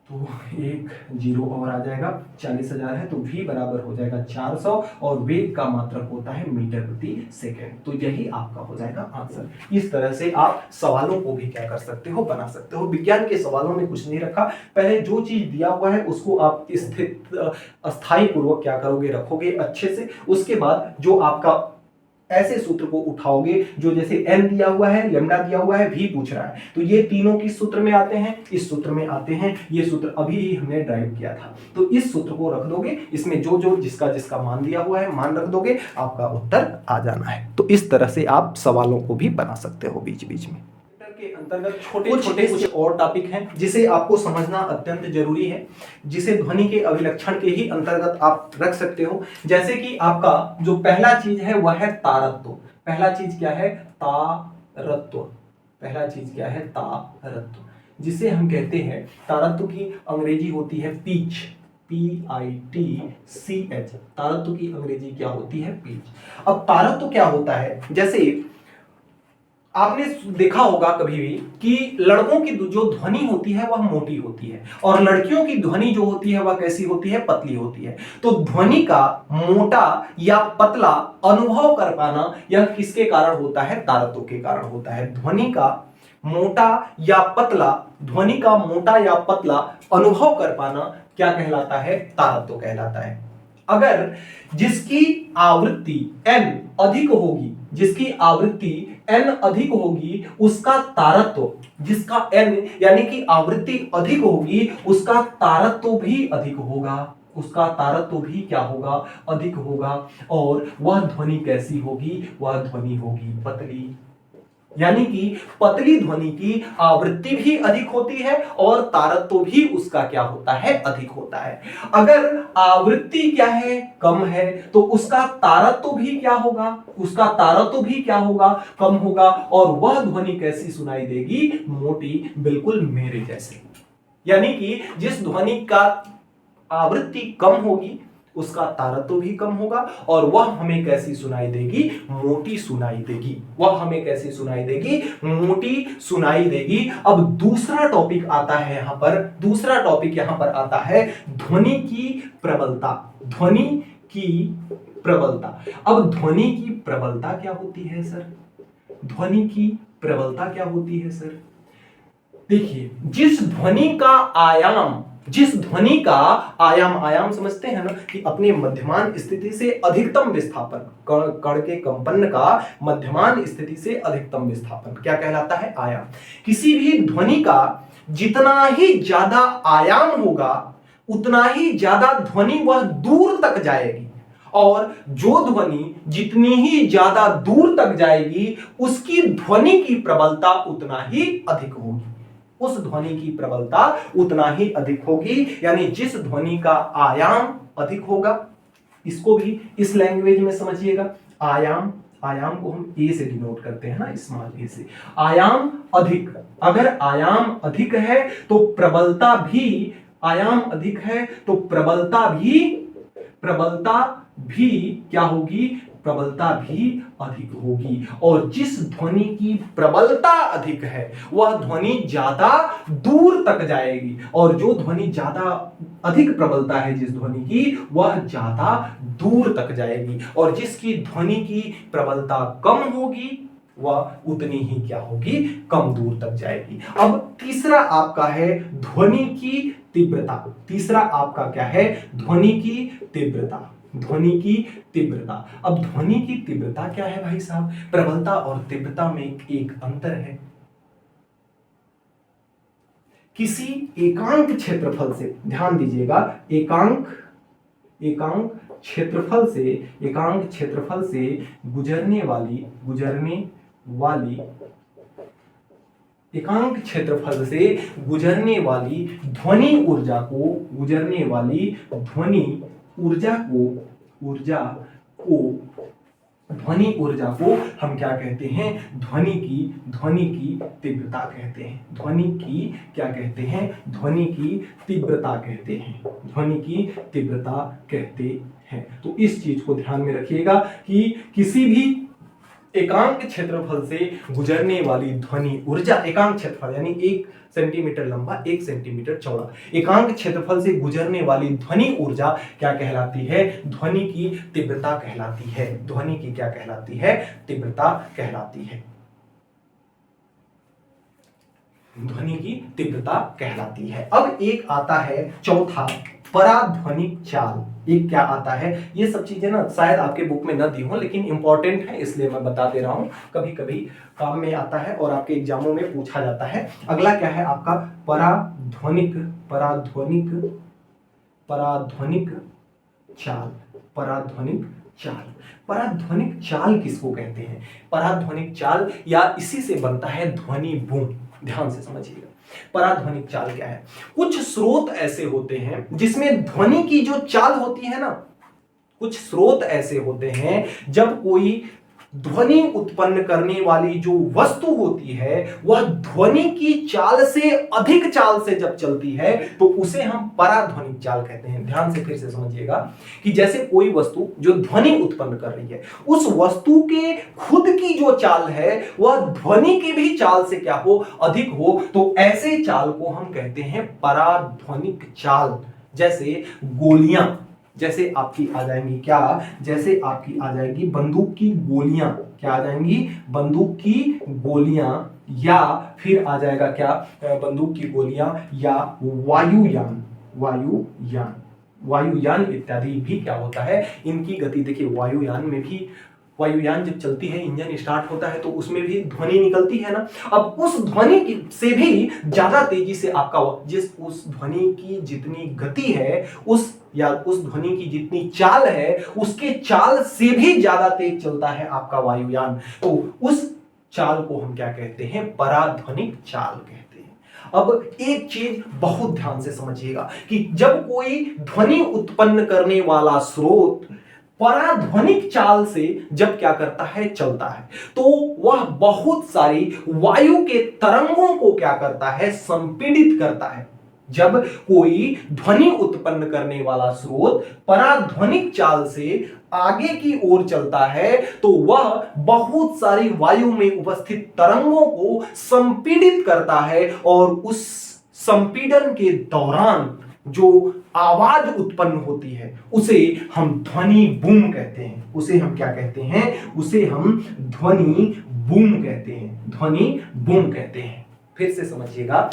Speaker 1: तो 1 0 और आ जाएगा, 40,000 है, तो v बराबर हो जाएगा 400, और वेग का मात्रक होता है मीटर प्रति सेकेंड। तो यही आपका हो जाएगा आंसर। इस तरह से आप सवालों को भी क्या कर सकते हो, बना सकते हो। विज्ञान के सवालों में कुछ नहीं रखा, पहले जो चीज दिया हुआ है उसको आप स्थित अस्थाई पूर्वक क्या करोगे, रखोगे अच्छे से। उसके बाद जो आपका ऐसे सूत्र को उठाओगे जो जैसे n दिया हुआ है, लेमडा दिया हुआ है, v पूछ रहा है, तो ये तीनों किस सूत्र में आते हैं, इस सूत्र में आते हैं। ये सूत्र अभी ही हमने ड्राइव किया था, तो इस सूत्र को रख दोगे, इसमें जो जो जिसका जिसका मान दिया हुआ है मान रख दोगे, आपका उत्तर आ जाना है। तो इस तरह से आप सवालों को भी बना सकते हो बीच बीच में। के अंतर्गत छोटे छोटे कुछ और टॉपिक हैं जिसे आपको समझना अत्यंत जरूरी है, जिसे ध्वनि के अभिलक्षण के ही अंतर्गत आप रख सकते हो। जैसे कि आपका जो पहला चीज है वह है तारत्व। पहला चीज क्या है, तारत्व। पहला चीज क्या है, तारत्व, जिसे हम कहते हैं, तारत्व की अंग्रेजी होती है पिच, PITCH। तारत्व की अंग्रेजी क्या होती है, पिच। अब तारत्व क्या होता है, जैसे आपने देखा होगा कभी भी कि लड़कों की जो ध्वनि होती है वह मोटी होती है, और लड़कियों की ध्वनि जो होती है वह कैसी होती है, पतली होती है। तो ध्वनि का मोटा या पतला अनुभव कर पाना यह किसके कारण होता है, तारत्व के कारण होता है। ध्वनि का मोटा या पतला, ध्वनि का मोटा या पतला अनुभव कर पाना क्या कहलाता है, तारत्व कहलाता है। अगर जिसकी आवृत्ति n अधिक होगी, जिसकी आवृत्ति n अधिक होगी, उसका तारत्व, जिसका n यानी कि आवृत्ति अधिक होगी, उसका तारत्व भी अधिक होगा, उसका तारत्व भी क्या होगा, अधिक होगा। और वह ध्वनि कैसी होगी, वह ध्वनि होगी पतली। यानी कि पतली ध्वनि की आवृत्ति भी अधिक होती है और तारत्व भी उसका क्या होता है, अधिक होता है। अगर आवृत्ति क्या है, कम है, तो उसका तारत्व भी क्या होगा, उसका तारत्व भी क्या होगा, कम होगा। और वह ध्वनि कैसी सुनाई देगी, मोटी, बिल्कुल मेरे जैसे। यानी कि जिस ध्वनि का आवृत्ति कम होगी उसका तारत्व भी कम होगा, और वह हमें कैसी सुनाई देगी, मोटी सुनाई देगी। वह हमें कैसी सुनाई देगी, मोटी सुनाई देगी। अब दूसरा टॉपिक आता है यहां पर, दूसरा टॉपिक यहां पर आता है ध्वनि की प्रबलता। ध्वनि की प्रबलता। अब ध्वनि की प्रबलता क्या होती है सर, ध्वनि की प्रबलता क्या होती है सर? देखिए, जिस ध्वनि का आयाम, जिस ध्वनि का आयाम समझते हैं ना कि अपने मध्यमान स्थिति से अधिकतम विस्थापन, कण के कंपन का मध्यमान स्थिति से अधिकतम विस्थापन क्या कहलाता है, आयाम। किसी भी ध्वनि का जितना ही ज्यादा आयाम होगा उतना ही ज्यादा ध्वनि वह दूर तक जाएगी, और जो ध्वनि जितनी ही ज्यादा दूर तक जाएगी उसकी ध्वनि की प्रबलता उतना ही अधिक होगी, उस ध्वनि की प्रबलता उतना ही अधिक होगी। यानी जिस ध्वनि का आयाम अधिक होगा, इसको भी इस लैंग्वेज में समझिएगा, आयाम, आयाम को हम ए से डिनोट करते हैं ना, स्मॉल ए से। आयाम अधिक, अगर आयाम अधिक है तो प्रबलता भी, आयाम अधिक है तो प्रबलता भी क्या होगी, प्रबलता भी अधिक होगी। और जिस ध्वनि की प्रबलता अधिक है वह ध्वनि ज्यादा दूर तक जाएगी, और जो ध्वनि ज्यादा अधिक प्रबलता है जिस ध्वनि की, वह ज्यादा दूर तक जाएगी। और जिसकी ध्वनि की प्रबलता कम होगी वह उतनी ही क्या होगी, कम दूर तक जाएगी। अब तीसरा आपका है ध्वनि की तीव्रता। तीसरा आपका क्या है, ध्वनि की तीव्रता। ध्वनि की तीव्रता। अब ध्वनि की तीव्रता क्या है भाई साहब, प्रबलता और तीव्रता में एक अंतर है। किसी एकांक क्षेत्रफल से, ध्यान दीजिएगा, एकांक क्षेत्रफल से गुजरने वाली एकांक क्षेत्रफल से गुजरने वाली ध्वनि ऊर्जा को हम क्या कहते हैं, ध्वनि की तीव्रता कहते हैं। ध्वनि की क्या कहते हैं, ध्वनि की तीव्रता कहते हैं। ध्वनि की तीव्रता कहते हैं। तो इस चीज को ध्यान में रखिएगा कि किसी भी एकांक क्षेत्रफल से गुजरने वाली ध्वनि ऊर्जा, एकांक क्षेत्रफल यानी 1 सेंटीमीटर लंबा 1 सेंटीमीटर चौड़ा, एकांक क्षेत्रफल से गुजरने वाली ध्वनि ऊर्जा क्या कहलाती है, ध्वनि की तीव्रता कहलाती है। ध्वनि की क्या कहलाती है, तीव्रता कहलाती है। ध्वनि की तीव्रता कहलाती है। अब एक आता है चौथा, पराध्वनिक चाल। एक क्या आता है, ये सब चीजें ना शायद आपके बुक में न दी हो, लेकिन इंपॉर्टेंट है इसलिए मैं बता दे रहा हूं, कभी कभी काम में आता है और आपके एग्जामों में पूछा जाता है। अगला क्या है आपका, पराध्वनिक चाल। पराध्वनिक चाल किसको कहते हैं, पराध्वनिक चाल या इसी से बनता है ध्वनि बूम। ध्यान से समझिएगा, पराध्वनिक चाल क्या है। कुछ स्रोत ऐसे होते हैं जिसमें ध्वनि की जो चाल होती है ना, कुछ स्रोत ऐसे होते हैं जब कोई ध्वनि उत्पन्न करने वाली जो वस्तु होती है वह ध्वनि की चाल से अधिक चाल से जब चलती है तो उसे हम पराध्वनिक चाल कहते हैं। ध्यान से फिर से समझिएगा कि जैसे कोई वस्तु जो ध्वनि उत्पन्न कर रही है, उस वस्तु के खुद की जो चाल है वह ध्वनि की भी चाल से क्या हो, अधिक हो, तो ऐसे चाल को हम कहते हैं पराध्वनिक चाल। जैसे गोलियां, जैसे आपकी आ जाएंगी क्या, जैसे आपकी आ जाएगी बंदूक की गोलियां। क्या आ जाएंगी, बंदूक की गोलियां, या फिर आ जाएगा क्या, बंदूक की गोलियां या वायुयान इत्यादि भी क्या होता है, इनकी गति देखिए। वायुयान जब चलती है, इंजन स्टार्ट होता है तो उसमें भी ध्वनि निकलती है ना। अब उस ध्वनि से भी ज्यादा तेजी से आपका उस ध्वनि की जितनी गति है, उस ध्वनि की जितनी चाल है, उसके चाल से भी ज्यादा तेज चलता है आपका वायुयान, तो उस चाल को हम क्या कहते हैं, पराध्वनिक चाल कहते हैं। अब एक चीज बहुत ध्यान से समझिएगा कि जब कोई ध्वनि उत्पन्न करने वाला स्रोत पराध्वनिक चाल से जब क्या करता है, चलता है, तो वह बहुत सारी वायु के तरंगों को क्या करता है, संपीड़ित करता है। जब कोई ध्वनि उत्पन्न करने वाला स्रोत पराध्वनिक चाल से आगे की ओर चलता है तो वह बहुत सारी वायु में उपस्थित तरंगों को संपीड़ित करता है, और उस संपीड़न के दौरान जो आवाज उत्पन्न होती है उसे हम ध्वनि बूम कहते हैं। उसे हम क्या कहते हैं, उसे हम ध्वनि बूम कहते हैं। ध्वनि बूम कहते हैं। फिर से समझिएगा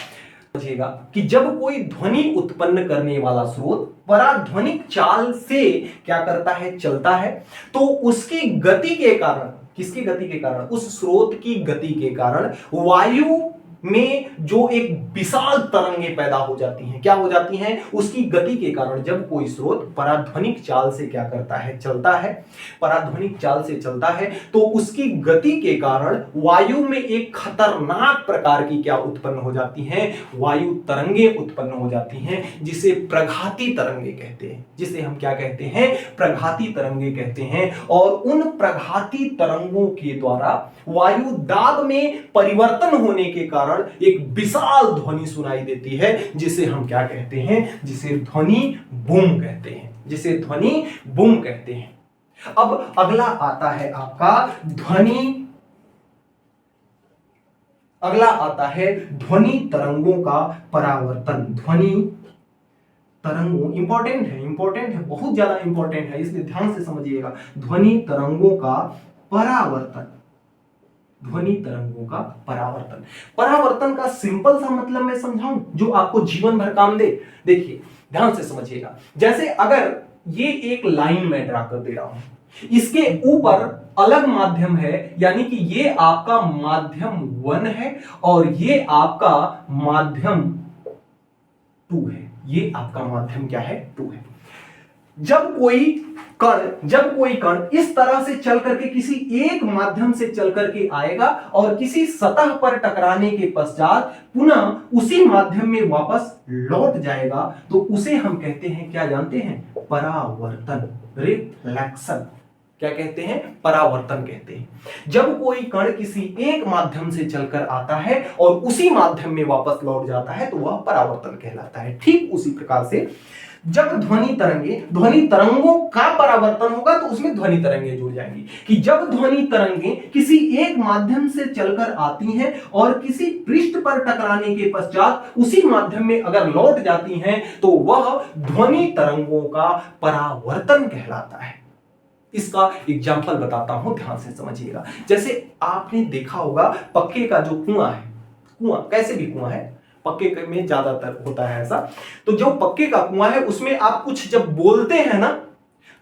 Speaker 1: कि जब कोई ध्वनि उत्पन्न करने वाला स्रोत पराध्वनिक चाल से क्या करता है, चलता है, तो उसकी गति के कारण, किसकी गति के कारण, उस स्रोत की गति के कारण वायु में जो एक विशाल तरंगें पैदा हो जाती हैं। क्या हो जाती हैं, उसकी गति के कारण। जब कोई स्रोत पराध्वनिक चाल से क्या करता है, चलता है, पराध्वनिक चाल से चलता है, तो उसकी गति के कारण वायु में एक खतरनाक प्रकार की क्या उत्पन्न हो जाती हैं, वायु तरंगें उत्पन्न हो जाती हैं, जिसे प्रघाती तरंगे कहते हैं। जिसे हम क्या कहते हैं, प्रघाती तरंगे कहते हैं। और उन प्रघाती तरंगों के द्वारा वायु दाब में परिवर्तन होने के कारण एक विशाल ध्वनि सुनाई देती है, जिसे हम क्या कहते हैं, जिसे ध्वनि बूम कहते हैं। जिसे ध्वनि बूम कहते हैं। अब अगला आता है आपका ध्वनि, अगला आता है ध्वनि तरंगों का परावर्तन। ध्वनि तरंगों इंपॉर्टेंट है, बहुत ज्यादा इंपॉर्टेंट है, इसलिए ध्यान से समझिएगा। ध्वनि तरंगों का परावर्तन, ध्वनि तरंगों का परावर्तन। परावर्तन का सिंपल सा मतलब मैं समझाऊं जो आपको जीवन भर काम दे। देखिए ध्यान से समझिएगा, जैसे अगर ये एक लाइन में ड्रा कर दे रहा हूं, इसके ऊपर अलग माध्यम है, यानी कि ये आपका माध्यम 1 है और ये आपका माध्यम 2 है। ये आपका माध्यम क्या है? 2 है। जब कोई कण इस तरह से चल करके किसी एक माध्यम से चल करके आएगा और किसी सतह पर टकराने के पश्चात पुनः उसी माध्यम में वापस लौट जाएगा, तो उसे हम कहते हैं, क्या जानते हैं? परावर्तन, रिफ्लेक्शन। क्या कहते हैं? परावर्तन कहते हैं। जब कोई कण किसी एक माध्यम से चलकर आता है और उसी माध्यम में वापस लौट जाता है तो वह परावर्तन कहलाता है। ठीक उसी प्रकार से जब ध्वनि तरंगों का परावर्तन होगा तो उसमें ध्वनि तरंगे जुड़ जाएंगी, कि जब ध्वनि तरंगे किसी एक माध्यम से चलकर आती हैं और किसी पृष्ठ पर टकराने के पश्चात उसी माध्यम में अगर लौट जाती हैं तो वह ध्वनि तरंगों का परावर्तन कहलाता है। इसका एग्जाम्पल बताता हूं, ध्यान से समझिएगा। जैसे आपने देखा होगा पक्के का जो कुआं है, कुआं कैसे भी कुआं है, पक्के में ज्यादातर होता है ऐसा, तो जो पक्के का कुआं है उसमें आप कुछ जब बोलते हैं ना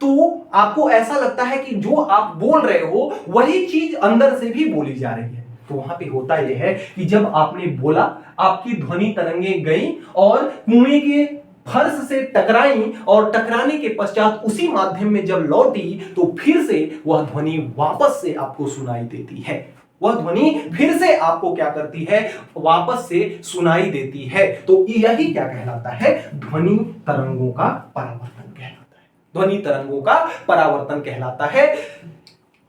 Speaker 1: तो आपको ऐसा लगता है कि जो आप बोल रहे हो वही चीज अंदर से भी बोली जा रही है। तो वहां पे होता यह है कि जब आपने बोला, आपकी ध्वनि तरंगे गई और कुएं के फर्श से टकराई और टकराने के पश्चात उसी माध्यम में जब लौटी तो फिर से वह ध्वनि वापस से आपको सुनाई देती है। वह ध्वनि फिर से आपको क्या करती है? वापस से सुनाई देती है। तो यही क्या कहलाता है? ध्वनि तरंगों का परावर्तन कहलाता है। ध्वनि तरंगों का परावर्तन कहलाता है।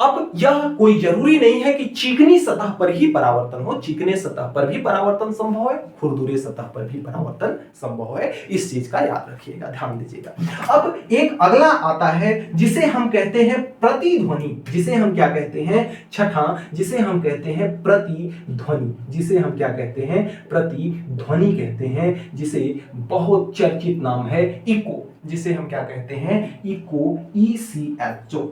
Speaker 1: अब यह कोई जरूरी नहीं है कि चिकनी सतह पर ही परावर्तन हो, चिकने सतह पर भी परावर्तन संभव है, खुरदुरे सतह पर भी परावर्तन संभव है। इस चीज का याद रखिएगा, ध्यान दीजिएगा। अब एक अगला आता है जिसे हम कहते हैं प्रतिध्वनि, जिसे हम क्या कहते हैं? छठा, जिसे हम कहते हैं प्रतिध्वनि, जिसे हम क्या कहते हैं? प्रतिध्वनि कहते हैं, जिसे बहुत चर्चित नाम है इको, जिसे हम क्या कहते हैं? Eco, ECHO,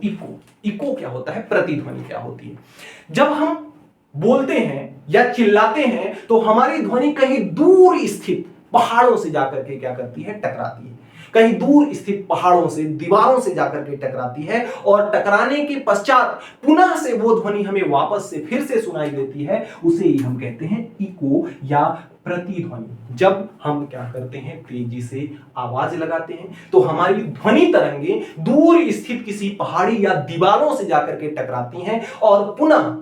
Speaker 1: eco. इको क्या होता है? प्रतिध्वनि क्या होती है? जब हम बोलते हैं या चिल्लाते हैं तो हमारी ध्वनि कहीं दूर स्थित पहाड़ों से जाकर के क्या करती है? टकराती है। कहीं दूर स्थित पहाड़ों से, दीवारों से जाकर के टकराती है और टकराने के पश्चात पुनः से वो ध्वनि हमें वापस से फिर से सुनाई देती है। उसे ही हम कहते हैं इको या प्रतिध्वनि। जब हम क्या करते हैं? तेजी से आवाज लगाते हैं तो हमारी ध्वनि तरंगे दूर स्थित किसी पहाड़ी या दीवारों से जाकर के टकराती हैं और पुनः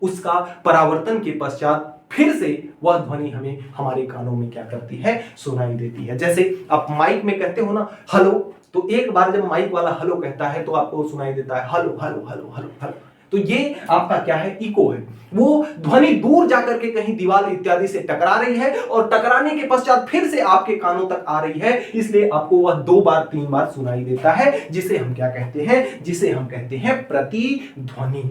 Speaker 1: उसका परावर्तन के पश्चात फिर से वह ध्वनि हमें हमारे कानों में क्या करती है? सुनाई देती है। जैसे आप माइक में कहते हो ना हेलो, तो एक बार जब माइक वाला हेलो कहता है तो आपको सुनाई देता है hello hello hello hello hello. तो ये आपका क्या है? इको है। वो ध्वनि दूर जाकर के कहीं दीवार इत्यादि से टकरा रही है और टकराने के पश्चात फिर से आपके कानों तक आ रही है, इसलिए आपको वह 2 बार 3 बार सुनाई देता है, जिसे हम क्या कहते हैं? जिसे हम कहते हैं प्रतिध्वनि,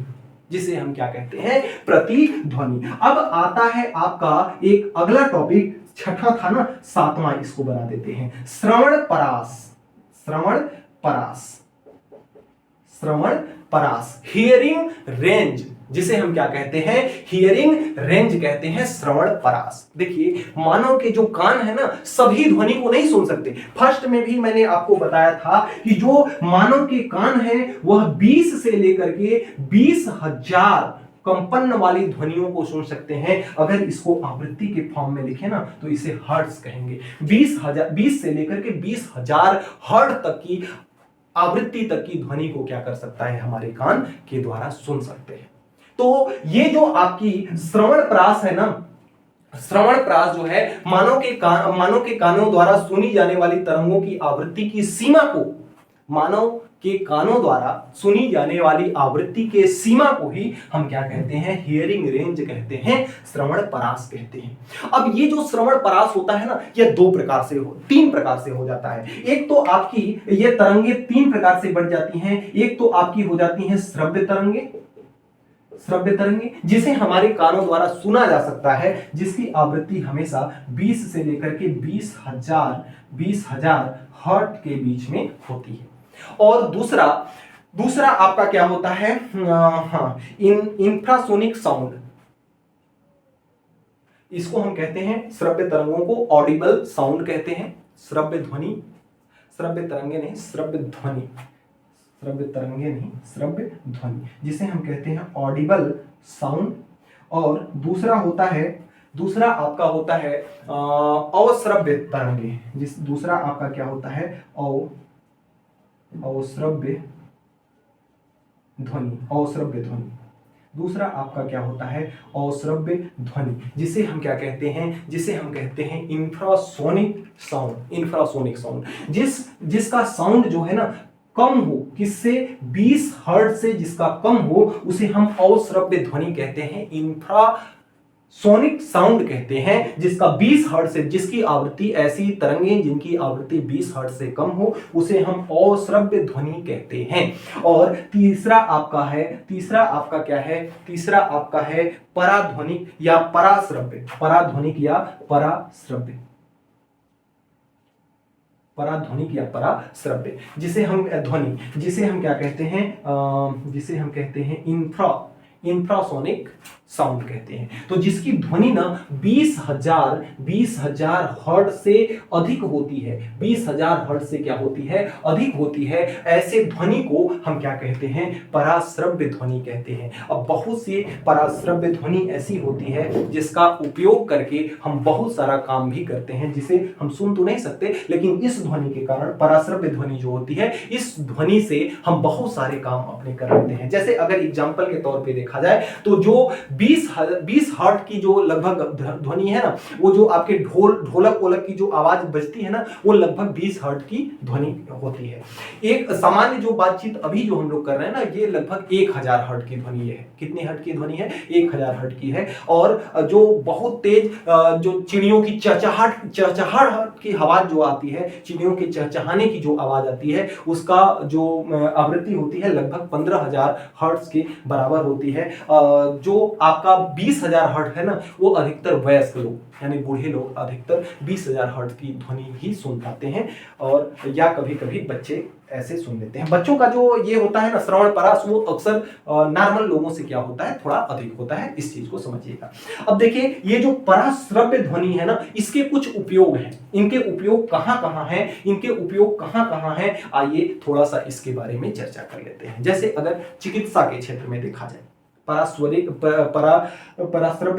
Speaker 1: जिसे हम क्या कहते हैं? प्रतिध्वनि। अब आता है आपका एक अगला टॉपिक, छठा था ना, 7वां इसको बना देते हैं, श्रवण परास। श्रवण परास, श्रवण परास, हियरिंग रेंज, जिसे हम क्या कहते हैं? हियरिंग रेंज कहते हैं श्रवण परास। देखिए मानव के जो कान है ना, सभी ध्वनि को नहीं सुन सकते। फर्स्ट में भी मैंने आपको बताया था कि जो मानव के कान है वह 20 से लेकर के 20,000 कंपन वाली ध्वनियों को सुन सकते हैं। अगर इसको आवृत्ति के फॉर्म में लिखे ना तो इसे हर्ट्ज कहेंगे। 20 से लेकर के 20,000 हर्ट्ज तक की आवृत्ति तक की ध्वनि को क्या कर सकता है? हमारे कान के द्वारा सुन सकते हैं। तो ये जो आपकी श्रवण परास है ना, श्रवण परास जो है मानव के कानों द्वारा सुनी जाने वाली तरंगों की आवृत्ति की सीमा को मानव के कानों द्वारा सुनी जाने वाली आवृत्ति के सीमा को ही हम क्या कहते हैं, हियरिंग रेंज कहते हैं, श्रवण परास कहते हैं। अब ये जो श्रवण परास होता है ना, ये तीन प्रकार से हो जाता है। एक तो आपकी ये तरंगे तीन प्रकार से बढ़ जाती हैं। एक तो आपकी हो जाती हैं श्रव्य तरंगे जिसे हमारे कानों द्वारा सुना जा सकता है, जिसकी आवृत्ति हमेशा 20 से लेकर के 20,000 हर्ट्ज के बीच में होती है। और दूसरा आपका क्या होता है, इंफ्रासोनिक साउंड। इसको हम कहते हैं, श्रव्य तरंगों को ऑडिबल साउंड कहते हैं। श्रव्य तरंगे, जिसे हम कहते हैं ऑडिबल साउंड। और दूसरा आपका होता है अश्रव्य तरंगे। दूसरा आपका क्या होता है, अश्रव्य ध्वनि। दूसरा आपका क्या होता है, अश्रव्य ध्वनि, जिसे हम क्या कहते हैं, इंफ्रासोनिक साउंड। जिसका साउंड जो है ना कम हो, किससे, 20 हर्ट्ज से जिसका कम हो, उसे हम अश्रव्य ध्वनि कहते हैं, इंफ्रासोनिक साउंड कहते हैं। जिसका 20 हर्ट्ज से, जिसकी आवृत्ति, ऐसी तरंगें जिनकी आवृत्ति 20 हर्ट्ज से कम हो, उसे हम अश्रव्य ध्वनि कहते हैं। और तीसरा आपका क्या है, तीसरा आपका है पराध्वनिक या पराश्रव्य। जिसे हम क्या कहते हैं, इंफ्रासोनिक साउंड कहते हैं। तो जिसकी ध्वनि ना 20,000 हर्ट्ज से अधिक होती है, 20,000 हर्ट्ज से क्या होती है, अधिक होती है, ऐसे ध्वनि को हम क्या कहते हैं, पराश्रव्य ध्वनि कहते हैं। अब बहुत सी पराश्रव्य ध्वनि ऐसी होती है जिसका उपयोग करके हम बहुत सारा काम भी करते हैं, जिसे हम सुन तो नहीं सकते, लेकिन इस ध्वनि के कारण, पराश्रव्य ध्वनि जो होती है, इस ध्वनि से हम बहुत सारे काम अपने कर लेते हैं। जैसे अगर एग्जाम्पल के तौर पे देखा जाए तो जो 20 हर्ट्ज की जो लगभग ध्वनि है ना, वो जो आपके ढोलक की जो आवाज बजती है ना, वो लगभग 20 हर्ट्ज की ध्वनि होती है। एक सामान्य जो बातचीत अभी जो हम लोग कर रहे हैं ना, ये लगभग 1000 हर्ट्ज की ध्वनि है। कितने हर्ट्ज की ध्वनि है, 1000 हर्ट्ज की है। और जो बहुत तेज जो चिड़ियों की चहचहाहट की आवाज जो आती है, चिड़ियों के चहचहाने की जो आवाज आती है, उसका जो आवृत्ति होती है लगभग 15,000 हर्ट्ज के बराबर होती है। जो आपका 20,000 हर्ट्ज है ना, वो अधिकतर वयस्क लोग यानी बूढ़े लोग अधिकतर 20,000 हर्ट्ज की ध्वनि ही सुन पाते हैं, और या कभी कभी बच्चे ऐसे सुन लेते हैं। बच्चों का जो ये होता है ना श्रवण परास, वो अक्सर नॉर्मल लोगों से क्या होता है, थोड़ा अधिक होता है। इस चीज को समझिएगा। अब देखिए, ये जो पराश्रव्य ध्वनि है ना, इसके कुछ उपयोग हैं। इनके उपयोग कहां हैं, आइए थोड़ा सा इसके बारे में चर्चा कर लेते हैं। जैसे अगर चिकित्सा के क्षेत्र में देखा जाए, पराश्रव्य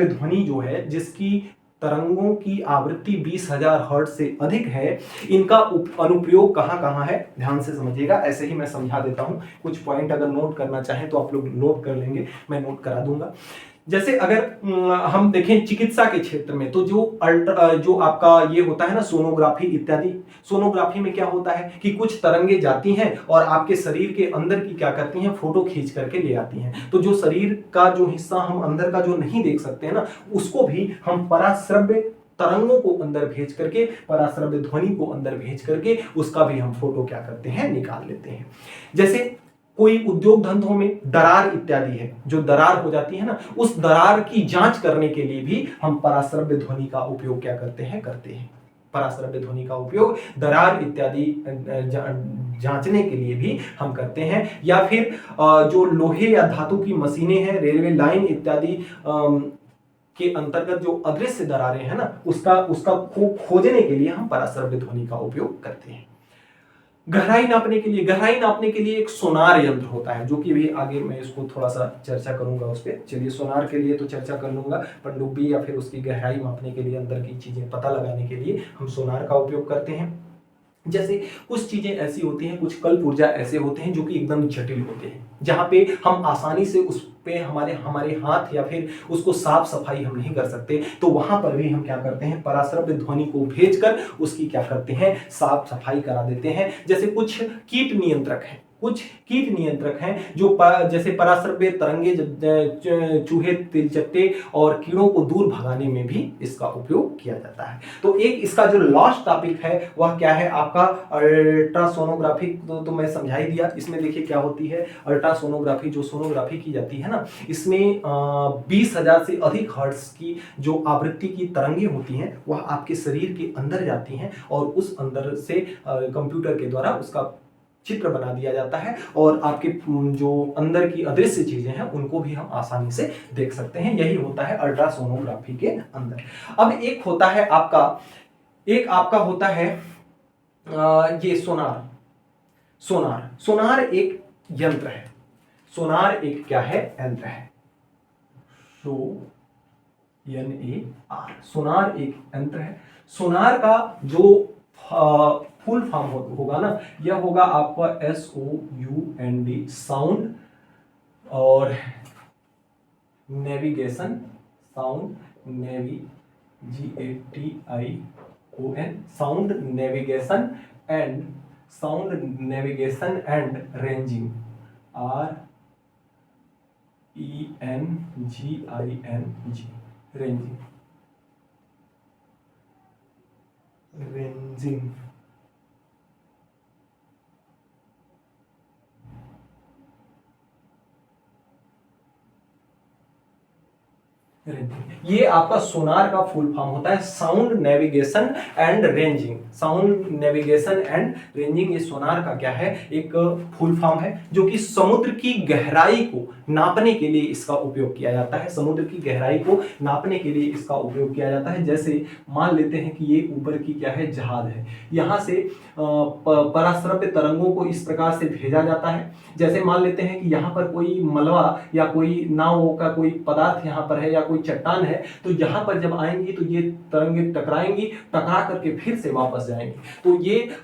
Speaker 1: ध्वनि जो है, जिसकी तरंगों की आवृत्ति 20,000 हर्ट्ज से अधिक है, इनका अनुप्रयोग कहां है, ध्यान से समझिएगा। ऐसे ही मैं समझा देता हूं, कुछ पॉइंट अगर नोट करना चाहें तो आप लोग नोट कर लेंगे, मैं नोट करा दूंगा। जैसे अगर हम देखें चिकित्सा के क्षेत्र में, तो जो आपका ये होता है ना सोनोग्राफी इत्यादि, सोनोग्राफी में क्या होता है कि कुछ तरंगे जाती हैं और आपके शरीर के अंदर की क्या करती हैं, फोटो खींच करके ले आती हैं। तो जो शरीर का जो हिस्सा हम अंदर का जो नहीं देख सकते हैं ना, उसको भी हम पराश्रव्य तरंगों को अंदर भेज करके, पराश्रव्य ध्वनि को अंदर भेज करके, उसका भी हम फोटो क्या करते हैं, निकाल लेते हैं। जैसे कोई उद्योग धंधों में दरार इत्यादि है, जो दरार हो जाती है ना, उस दरार की जांच करने के लिए भी हम पराश्रव्य ध्वनि का उपयोग क्या करते हैं, पराश्रव्य ध्वनि का उपयोग दरार इत्यादि जांचने के लिए भी हम करते हैं। या फिर जो लोहे या धातु की मशीनें हैं, रेलवे लाइन इत्यादि के अंतर्गत जो अदृश्य दरारें हैं ना, उसका खोजने के लिए हम पराश्रव्य ध्वनि का उपयोग करते हैं। गहराई नापने के लिए एक सोनार यंत्र होता है, जो कि भी आगे मैं इसको थोड़ा सा चर्चा करूंगा उस पर। चलिए, सोनार के लिए तो चर्चा कर लूंगा, पनडुब्बी या फिर उसकी गहराई मापने के लिए, अंदर की चीजें पता लगाने के लिए हम सोनार का उपयोग करते हैं। जैसे कुछ चीजें ऐसी होती हैं, कुछ कल्प ऊर्जा ऐसे होते हैं जो कि एकदम जटिल होते हैं, जहां पे हम आसानी से उस पे हमारे हाथ या फिर उसको साफ सफाई हम नहीं कर सकते, तो वहां पर भी हम क्या करते हैं, पराश्रव्य ध्वनि को भेजकर उसकी क्या करते हैं, साफ सफाई करा देते हैं। जैसे कुछ कीट नियंत्रक हैं, कुछ कीट नियंत्रक हैं जो जैसे पराश्रव्य तरंगे, चूहे, तिलचट्टे और कीड़ों को दूर भगाने में भी इसका उपयोग किया जाता है। तो एक इसका जो लास्ट टॉपिक है वह क्या है आपका अल्ट्रासोनोग्राफी। तो मैं समझा ही दिया। इसमें देखिए क्या होती है अल्ट्रासोनोग्राफी। जो सोनोग्राफी की जाती है ना, इसमें 20,000 से अधिक हर्ट्ज की जो आवृत्ति की तरंगे होती हैं वह आपके शरीर के अंदर जाती हैं और उस अंदर से कंप्यूटर के द्वारा उसका चित्र बना दिया जाता है और आपके जो अंदर की अदृश्य चीजें हैं उनको भी हम आसानी से देख सकते हैं। यही होता है अल्ट्रासोनोग्राफी के अंदर। अब एक होता है आपका होता है ये सोनार एक यंत्र है। सोनार एक क्या है यंत्र है। सोनार एक यंत्र है। सोनार का जो फुल फॉर्म होगा ना, यह होगा आपका SOUND, साउंड और navigation, sound GATION, sound navigation and ranging, ranging. ये आपका सोनार का फुल फॉर्म होता है, sound navigation and ranging. Sound navigation and ranging ये सोनार का क्या है, एक फुल फॉर्म है जो कि समुद्र की गहराई को नापने के लिए इसका उपयोग किया जाता है। समुद्र की गहराई को नापने के लिए इसका उपयोग किया जाता है। जैसे मान लेते हैं कि ये ऊपर की क्या है जहाज है, यहाँ से पराश्रव्य तरंगों को इस प्रकार से भेजा जाता है। जैसे मान लेते हैं कि यहाँ पर कोई मलबा या कोई नाव का कोई पदार्थ यहाँ पर है या कोई चट्टान है, तो यहाँ पर जब आएंगी तो ये तरंगे टकराएंगी, टकरा करके फिर से वापस जाएंगी। तो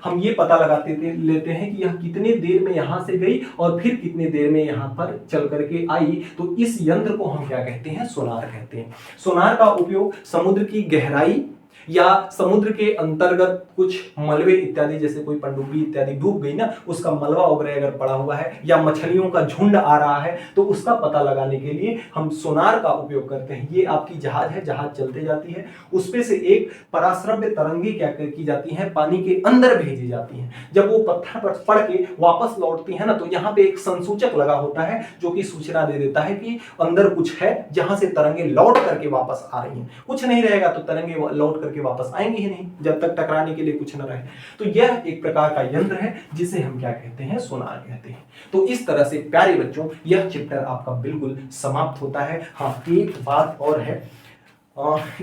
Speaker 1: हम ये पता लेते हैं कि यह कितने देर में यहाँ से गई और फिर कितने देर में यहाँ पर चल करके आई। तो इस यंत्र को हम क्या कहते हैं, सोनार कहते हैं। सोनार का उपयोग समुद्र की गहराई या समुद्र के अंतर्गत कुछ मलबे इत्यादि, जैसे कोई पनडुब्बी इत्यादि डूब गई ना, उसका मलबा वगैरह अगर पड़ा हुआ है या मछलियों का झुंड आ रहा है तो उसका पता लगाने के लिए हम सोनार का उपयोग करते हैं। ये आपकी जहाज है, जहाज चलते जाती है, उसपे से एक पराश्रव्य तरंगे क्या की जाती है, पानी के अंदर भेजी जाती है। जब वो पत्थर पर पड़ के वापस लौटती है ना, तो यहाँ पे एक संसूचक लगा होता है जो कि सूचना दे देता है कि अंदर कुछ है, जहां से तरंगे लौट करके वापस आ रही हैं। कुछ नहीं रहेगा तो तरंगे लौट करके वापस आएंगे ही नहीं, जब तक टकराने के लिए कुछ न रहे। तो यह एक प्रकार का यंत्र है जिसे हम क्या कहते हैं, सोनार कहते हैं। तो इस तरह से प्यारे बच्चों यह चैप्टर आपका बिल्कुल समाप्त होता है। हाँ, एक बात और है,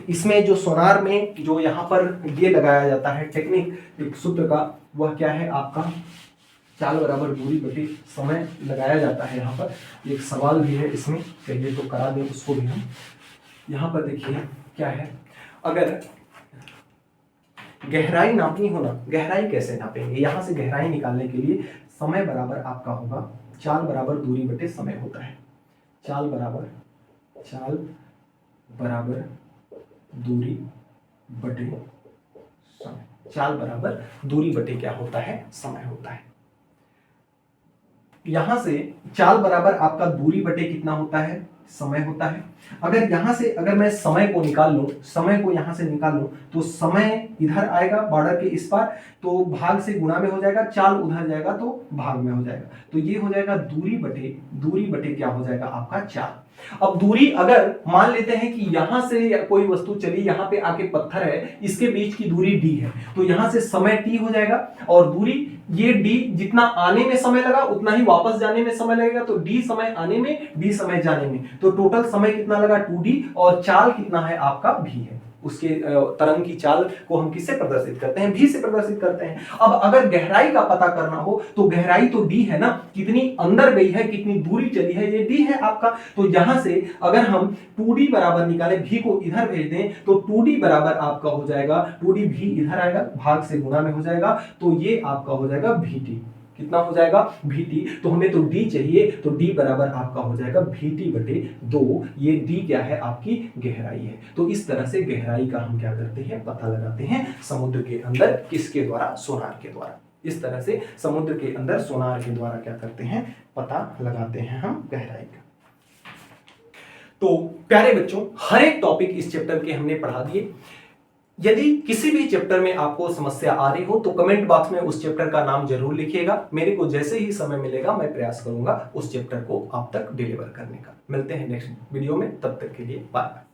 Speaker 1: इसमें जो सोनार में जो यहाँ पर ये लगाया जाता है टेक्निक, एक सूत्र का, वह क्या है आपका चाल बराबर दूरी बटे समय लगाया जाता है। यहाँ पर एक सवाल भी है, इसमें कहिए तो करा दें उसको भी हम। यहाँ पर देखिए क्या है, अगर गहराई नापनी हो ना, गहराई कैसे नापेंगे, यहां से गहराई निकालने के लिए समय बराबर आपका होगा चाल बराबर दूरी बटे समय होता है। चाल बराबर दूरी बटे समय, चाल बराबर दूरी बटे क्या होता है, समय होता है। यहां से चाल बराबर आपका दूरी बटे कितना होता है, समय होता है। अगर यहां से अगर मैं समय को निकाल लूं, समय को यहां से निकाल लूं, तो समय इधर आएगा बॉर्डर के इस पार, तो भाग से गुणा में हो जाएगा, चाल उधर जाएगा तो भाग में हो जाएगा। तो ये हो जाएगा दूरी बटे क्या हो जाएगा आपका चाल। अब दूरी अगर मान लेते हैं कि यहां से कोई वस्तु चली, यहां पे आके पत्थर है, इसके बीच की दूरी d है, तो यहां से समय t हो जाएगा और दूरी ये d जितना आने में समय लगा उतना ही वापस जाने में समय लगेगा। तो d समय आने में, d समय जाने में, तो टोटल समय कितना लगा 2d और चाल कितना है आपका v है। उसके तरंग की चाल को हम किससे प्रदर्शित करते हैं, v से प्रदर्शित करते हैं। अब अगर गहराई का पता करना हो तो गहराई तो d है ना, कितनी अंदर गई है, कितनी दूरी चली है, ये d है आपका। तो यहां से अगर हम 2d बराबर निकाले, v को इधर भेज दें तो 2d बराबर आपका हो जाएगा, 2d v इधर आएगा, भाग से गुणा में हो जाएगा, तो ये आपका हो जाएगा vt। कितना हो जाएगा vt, तो हमें तो d चाहिए, तो d बराबर आपका हो जाएगा vt बटे 2। ये d क्या है आपकी गहराई है। तो इस तरह से गहराई का हम क्या करते हैं, पता लगाते हैं समुद्र के अंदर, किसके द्वारा, सोनार के द्वारा। इस तरह से समुद्र के अंदर सोनार के द्वारा क्या करते हैं, पता लगाते हैं हम गहराई का। तो प्यारे बच्चों, हर एक टॉपिक इस चैप्टर के हमने पढ़ा दिए। यदि किसी भी चैप्टर में आपको समस्या आ रही हो तो कमेंट बॉक्स में उस चैप्टर का नाम जरूर लिखिएगा। मेरे को जैसे ही समय मिलेगा मैं प्रयास करूंगा उस चैप्टर को आप तक डिलीवर करने का। मिलते हैं नेक्स्ट वीडियो में, तब तक के लिए बाय बाय।